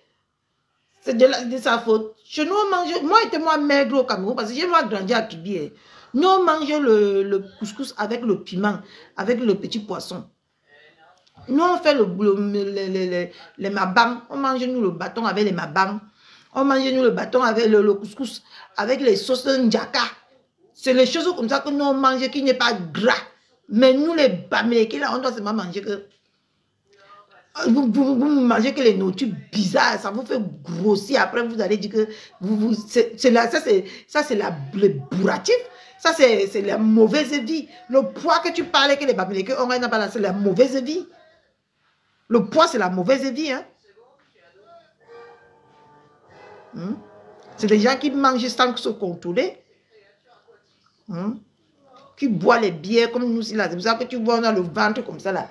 C'est de sa faute. Chez nous, on mange, moi et moi maigre au Cameroun, parce que j'ai moi grandi à Kibi. Nous, on mange le couscous avec le piment, avec le petit poisson. Nous, on fait les mabang. On mange nous le bâton avec les mabang. On mange nous le bâton avec le couscous, avec les sauces ndjaka. C'est les choses comme ça que nous, on mange qui n'est pas gras. Mais nous, les Bamileke, là, on doit seulement manger que... Vous mangez que les nourritures bizarres, ça vous fait grossir. Après, vous allez dire que ça, c'est le bourratif. Ça, c'est la mauvaise vie. Le poids que tu parlais que les Bamileke, c'est la mauvaise vie. Le poids, c'est la mauvaise vie. Hein? C'est des gens qui mangent sans se contrôler. Qui boivent les bières comme nous. C'est pour ça que tu vois, on a le ventre comme ça là.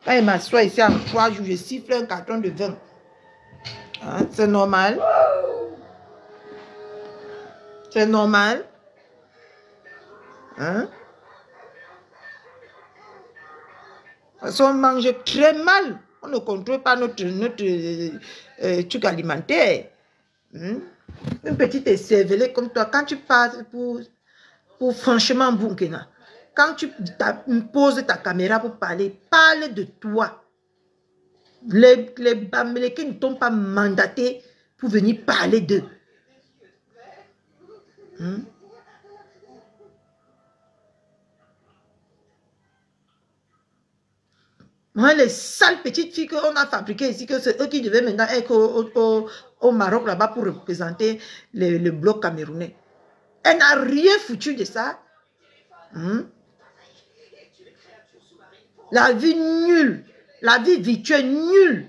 Quand il m'assoit ici en 3 jours, je siffle un carton de vin. Hein, c'est normal. C'est normal. Hein? Parce qu'on mange très mal. On ne contrôle pas notre truc alimentaire. Hein? Une petite cervelée comme toi, quand tu passes pour franchement Bunkena, quand tu poses ta caméra pour parler, parle de toi. Les Bamileke ne t'ont pas mandaté pour venir parler d'eux. Hein? Moi, les sales petites filles qu'on a fabriquées ici, que c'est eux qui devaient maintenant être au Maroc là-bas pour représenter le bloc camerounais. Elle n'a rien foutu de ça. La vie nulle. La vie virtuelle nulle.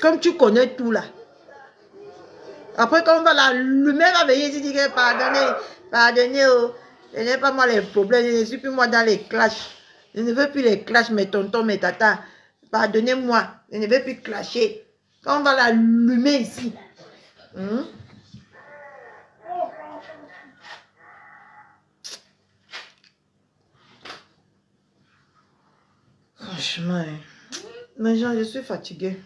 Comme tu connais tout là. Après, quand on va là, le maire va venir ici dire pardonnez, oh, ce n'est pas moi les problèmes, je ne suis plus moi dans les clashs. Je ne veux plus les clashs, mes tontons, mes tatas. Pardonnez-moi, je ne veux plus clasher. Quand on va l'allumer ici. Franchement, mais genre, je suis fatiguée.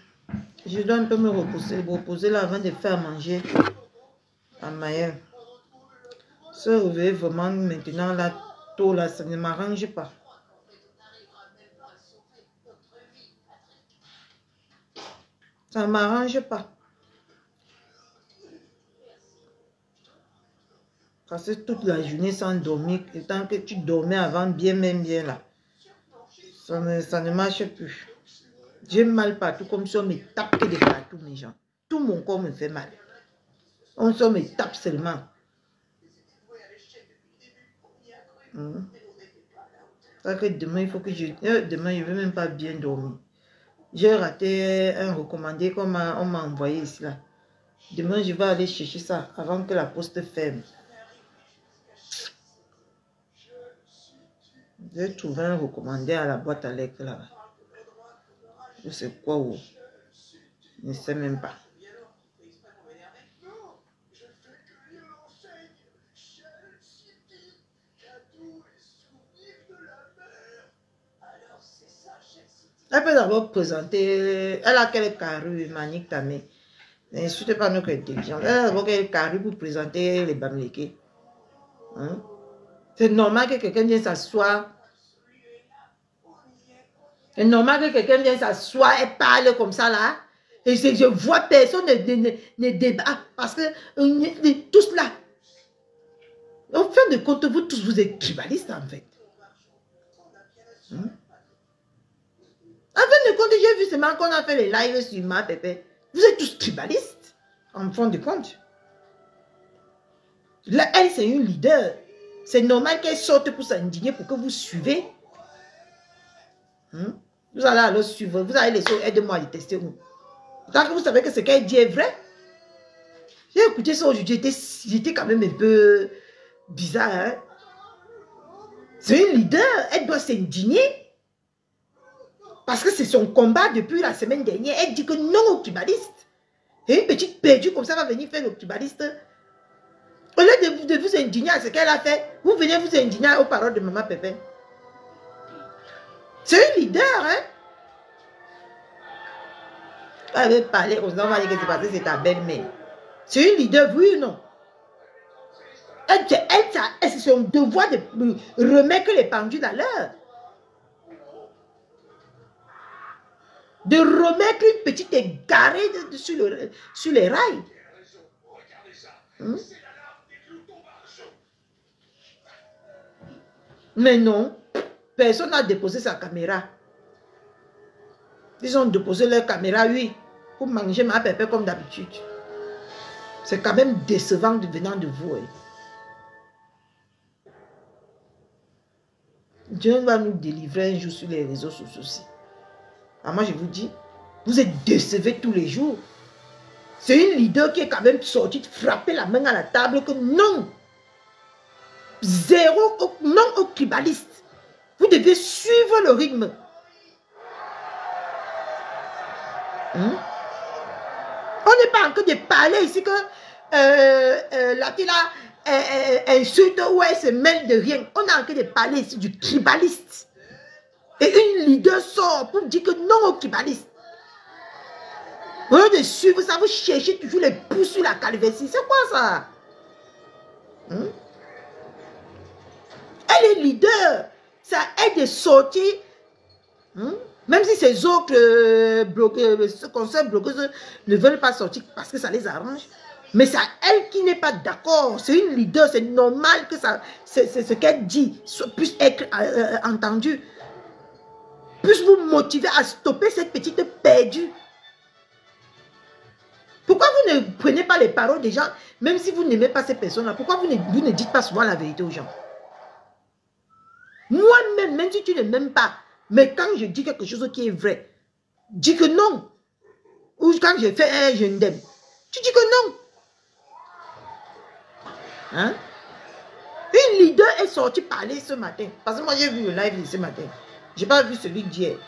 Je dois un peu me reposer là avant de faire manger à Maëlle. Se réveiller vraiment maintenant là, tôt là, ça ne m'arrange pas. Ça ne m'arrange pas. Parce que toute la journée sans dormir, et tant que tu dormais avant bien, même bien là, ça ne marche plus. J'ai mal partout, comme si on me tape de partout, mes gens. Tout mon corps me fait mal. On me tape seulement. Parce que demain, il faut que je... demain, je ne veux même pas bien dormir. J'ai raté un recommandé qu'on m'a envoyé ici, là. Demain, je vais aller chercher ça avant que la poste ferme. J'ai trouvé un recommandé à la boîte à lettres, là. Je sais quoi où. Je ne sais même pas. Elle peut d'abord présenter. Elle a quelle carrure, Manique Tamé. N'insulte pas notre intelligence. Elle a d'abord quelle carrure pour présenter les Bamileke. Hein? C'est normal que quelqu'un vienne s'asseoir. C'est normal que quelqu'un vienne s'asseoir et parle comme ça là. Et je vois personne ne débat. Parce que tous là. En fin de compte, vous tous, vous êtes tribalistes en fait. En fin de compte, j'ai vu seulement qu'on a fait les lives sur ma pépé. Vous êtes tous tribalistes. En fin de compte. Là, elle, c'est une leader. C'est normal qu'elle sorte pour s'indigner pour que vous suivez. Vous allez alors suivre. Vous allez laisser aide-moi à les tester. Tant que vous savez que ce qu'elle dit est vrai. J'ai écouté ça aujourd'hui. J'étais quand même un peu bizarre. Hein? C'est une leader. Elle doit s'indigner. Parce que c'est son combat depuis la semaine dernière. Elle dit que non aux tribalistes. Et une petite perdue comme ça va venir faire le tribaliste. Au lieu de vous indigner à ce qu'elle a fait, vous venez vous indigner aux paroles de Maman Pépé. C'est une leader, hein? Elle veut parler comme ça, on va dire que c'est parce que c'est ta belle-mère. C'est une leader, oui ou non? C'est son devoir de remettre les pendules à l'heure. De remettre une petite égarée sur les rails. Mais non, personne n'a déposé sa caméra. Ils ont déposé leur caméra, oui, pour manger ma pépé comme d'habitude. C'est quand même décevant venant de vous. Hein. Dieu va nous délivrer un jour sur les réseaux sociaux aussi. Alors moi, je vous dis, vous êtes décevés tous les jours. C'est une leader qui est quand même sortie de frapper la main à la table que non. zéro, non au tribaliste. Vous devez suivre le rythme. On n'est pas en train de parler ici que la fille là insulte ou elle se mêle de rien. On est en train de parler ici du tribaliste. Et une leader sort pour dire que non au tribaliste. Au lieu de suivre ça, vous cherchez toujours les pouces sur la calvitie. C'est quoi ça? Elle est leader. Ça aide de sortir. Même si ces autres conseils bloqueuses ne veulent pas sortir parce que ça les arrange. Mais c'est elle qui n'est pas d'accord. C'est une leader. C'est normal que ce qu'elle dit puisse être entendu. Puisse vous motiver à stopper cette petite perdue. Pourquoi vous ne prenez pas les paroles des gens, même si vous n'aimez pas ces personnes-là? Pourquoi vous ne dites pas souvent la vérité aux gens? Moi-même, même si tu ne m'aimes pas, mais quand je dis quelque chose qui est vrai, dis que non. Ou quand je fais un je n'aime, tu dis que non. Hein? Une leader est sortie parler ce matin. Parce que moi, j'ai vu le live de ce matin. Je n'ai pas vu celui d'hier.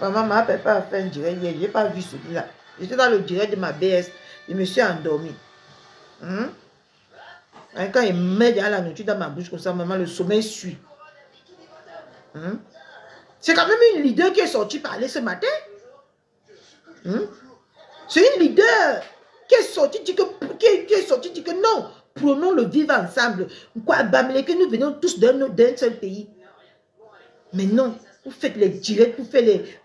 Maman m'a pas fait un direct hier. Je n'ai pas vu celui-là. J'étais dans le direct de ma BS. Je me suis endormi. Quand il met dans la nourriture dans ma bouche comme ça, maman, le sommeil suit. C'est quand même une leader qui est sortie parler ce matin. C'est une leader qui est sortie dit que non, prenons le vivre ensemble. Quoi, Bamileke, nous venons tous d'un seul pays. Mais non, vous faites les directs, vous faites les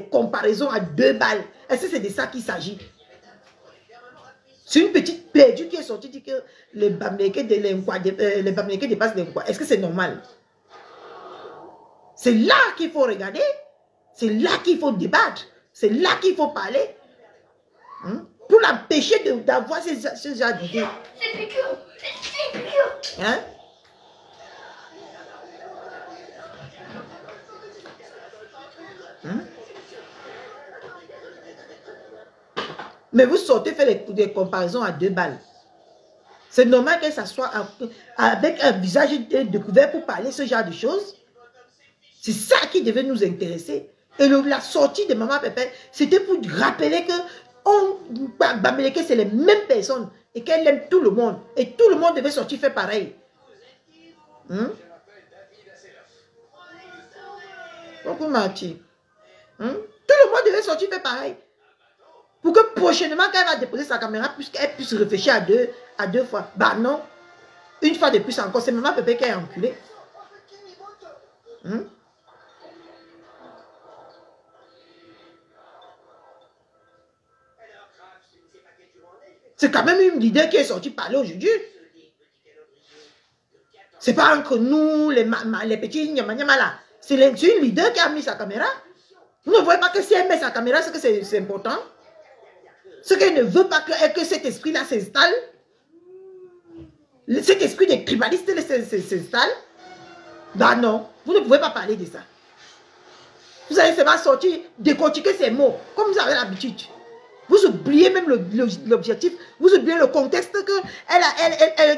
comparaisons à 2 balles. Est-ce que c'est de ça qu'il s'agit? C'est une petite perdue qui est sortie dit que les Bamileke dépassent les quoi. Est-ce que c'est normal? C'est là qu'il faut regarder. C'est là qu'il faut débattre. C'est là qu'il faut parler. Pour l'empêcher d'avoir ce genre d'idées. C'est piquant. C'est piquant. Hein? Mais vous sortez faire des comparaisons à 2 balles. C'est normal qu'elle s'assoie avec un visage découvert pour parler ce genre de choses. C'est ça qui devait nous intéresser. Et la sortie de Maman Pépé, c'était pour rappeler que Bamileke, c'est les mêmes personnes et qu'elle aime tout le monde. Et tout le monde devait sortir faire pareil. Beaucoup Marty. Tout le monde devait sortir faire pareil. Pour que prochainement, quand elle va déposer sa caméra, elle puisse réfléchir à deux fois. Bah non. Une fois de plus encore, c'est Maman Pépé qui est enculée. C'est quand même une leader qui est sortie parler aujourd'hui. C'est pas entre nous, les petits nyama là. C'est une leader qui a mis sa caméra. Vous ne voyez pas que si elle met sa caméra, c'est que c'est important. Ce qu'elle ne veut pas que cet esprit-là s'installe. Cet esprit des tribalistes s'installe. Bah non, vous ne pouvez pas parler de ça. Vous allez seulement sortir, décortiquer ces mots, comme vous avez l'habitude. Vous oubliez même l'objectif, vous oubliez le contexte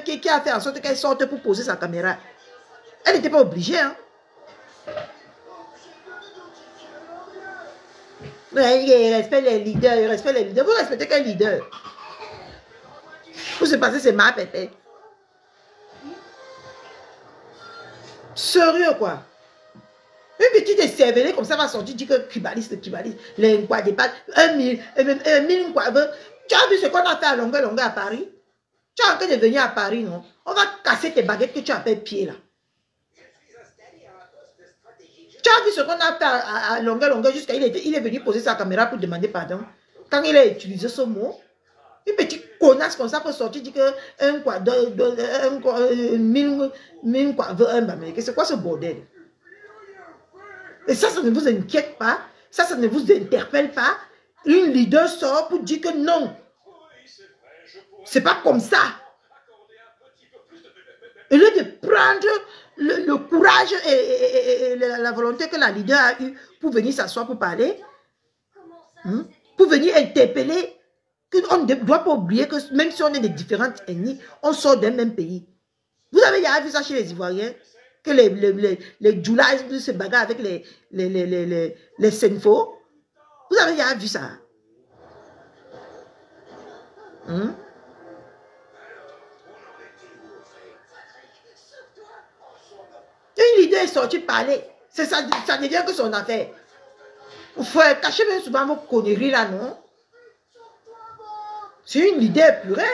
qui a fait en sorte qu'elle sorte pour poser sa caméra. Elle n'était pas obligée. Hein. Il respecte les leaders, il respecte les leaders. Vous respectez quel leader? Vous se passez, c'est ma pépé. Sérieux quoi? Une petite cervelée comme ça va sortir, dit que tribaliste, les quoi dépassent, 1000 quoi. Tu as vu ce qu'on a fait à longueur à Paris? Tu es en train de venir à Paris, non? On va casser tes baguettes que tu appelles pieds là. Tu as vu ce qu'on a fait à longueur jusqu'à il est venu poser sa caméra pour demander pardon. Quand il a utilisé ce mot, une petite connasse comme ça peut sortir, dit que un quoi, mille quoi, veut un Bamileke. C'est quoi ce bordel? Et ça ne vous inquiète pas, ça ne vous interpelle pas. Une leader sort pour dire que non. C'est pas comme ça. Au lieu de prendre le courage et la volonté que la leader a eue pour venir s'asseoir pour parler, pour venir interpeller, On ne doit pas oublier que même si on est de différentes ethnies, on sort d'un même pays. Vous avez déjà vu ça chez les Ivoiriens? Que les Djoula se bagarrent avec les Senfo? Vous avez déjà vu ça? Une leader est sortie parler. Ça devient que son affaire. Vous faut cacher même souvent vos conneries là, non? C'est une leader purée.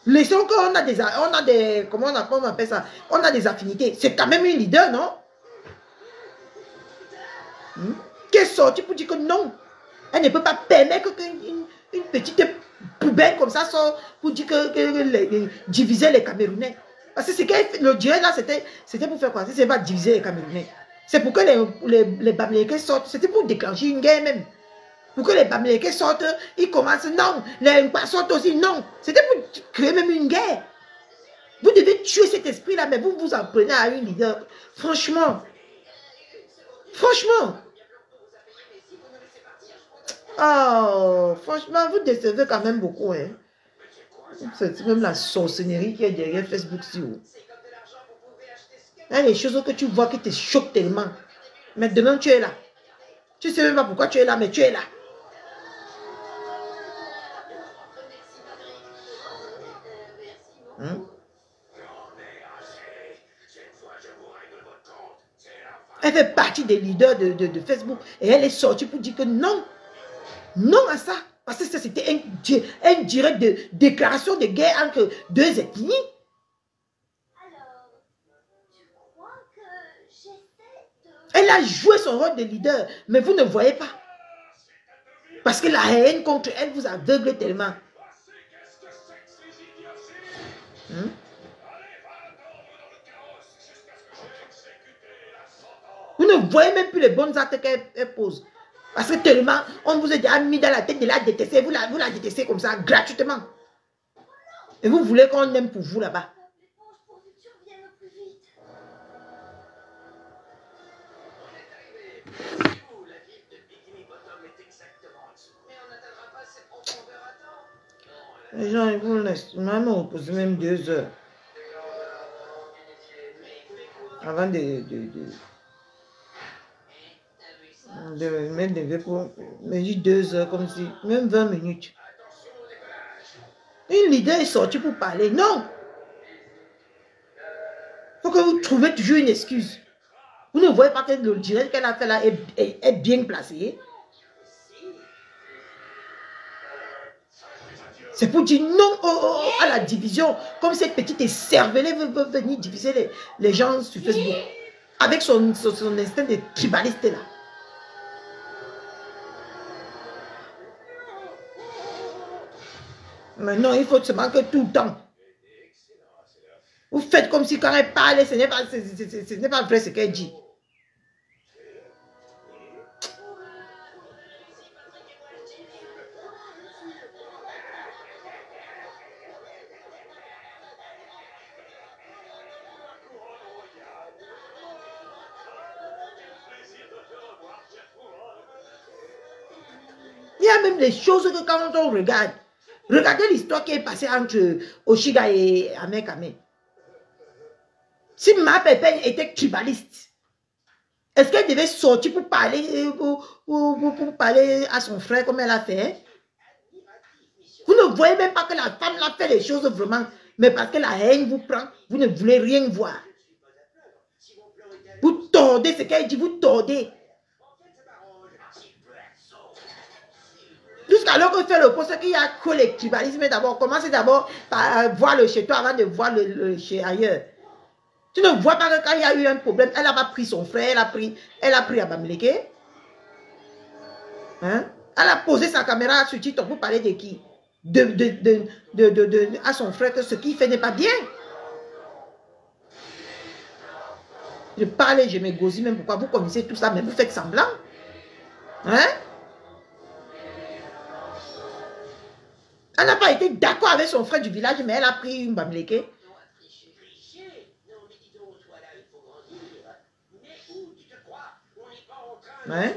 Laissons qu'on a des, comment on appelle ça? On a des affinités. C'est quand même une leader, non? Qui est sortie pour dire que non. Elle ne peut pas permettre qu'une petite poubelle comme ça sorte pour dire que diviser les Camerounais. Parce que ce que le direct là, c'était pour faire quoi? C'est pas diviser les Camerounais. C'est pour que les Bamileke sortent. C'était pour déclencher une guerre même. Pour que les Bamileke sortent, ils commencent, non. Les Mpa sortent aussi, non. C'était pour créer même une guerre. Vous devez tuer cet esprit-là, mais vous vous en prenez à une leader. Franchement. Franchement. Oh, franchement, vous décevez quand même beaucoup. Hein. C'est même la sorcellerie qui est derrière Facebook si haut. Il y a des choses que tu vois qui te choquent tellement. Mais demain, tu es là. Tu ne sais même pas pourquoi tu es là, mais tu es là. Elle fait partie des leaders de Facebook. Et elle est sortie pour dire que non. Non à ça. Parce que c'était un direct de déclaration de guerre entre deux ethnies. Elle a joué son rôle de leader. Mais vous ne voyez pas. Parce que la haine contre elle vous aveugle tellement. Vous ne voyez même plus les bonnes actes qu'elle pose. Parce que tellement, on vous a déjà mis dans la tête de la détester. Vous la détestez comme ça, gratuitement. Et vous voulez qu'on aime pour vous là-bas. Les gens, ils vous laissent même reposer même 2 heures. Avant de mettre des vœux pour... Mais juste 2 heures, comme si... Même 20 minutes. Une leader est sortie pour parler. Non! Il faut que vous trouviez toujours une excuse. Vous ne voyez pas que le direct qu'elle a fait là est bien placé. C'est pour dire non à la division. Comme cette petite écervelée veut venir diviser les gens sur Facebook. Avec son instinct de tribaliste là. Maintenant, il faut seulement que tout le temps. Vous faites comme si quand elle parle, ce n'est pas vrai ce qu'elle dit. Il y a même des choses que quand on regarde, regardez l'histoire qui est passée entre Oshiga et Amekame. Si Ma Pépin était tribaliste, est-ce qu'elle devait sortir pour parler, pour parler à son frère comme elle a fait? Vous ne voyez même pas que la femme l'a fait les choses vraiment, mais parce que la haine vous prend, vous ne voulez rien voir. Vous tordez ce qu'elle dit, vous tordez. Jusqu'alors que fait le poste qu'il y a que le tribalisme d'abord. Commencez d'abord par voir le chez toi avant de voir le chez ailleurs. Tu ne vois pas que quand il y a eu un problème, elle n'a pas pris son frère, elle a pris Bamileke. Hein? Elle a posé sa caméra sur TikTok pour parler de qui? À son frère que ce qu'il fait n'est pas bien. Je parle et je m'égosille même pourquoi vous connaissez tout ça, mais vous faites semblant. Hein? Elle n'a pas été d'accord avec son frère du village, mais elle a pris une Bamileke. Hein?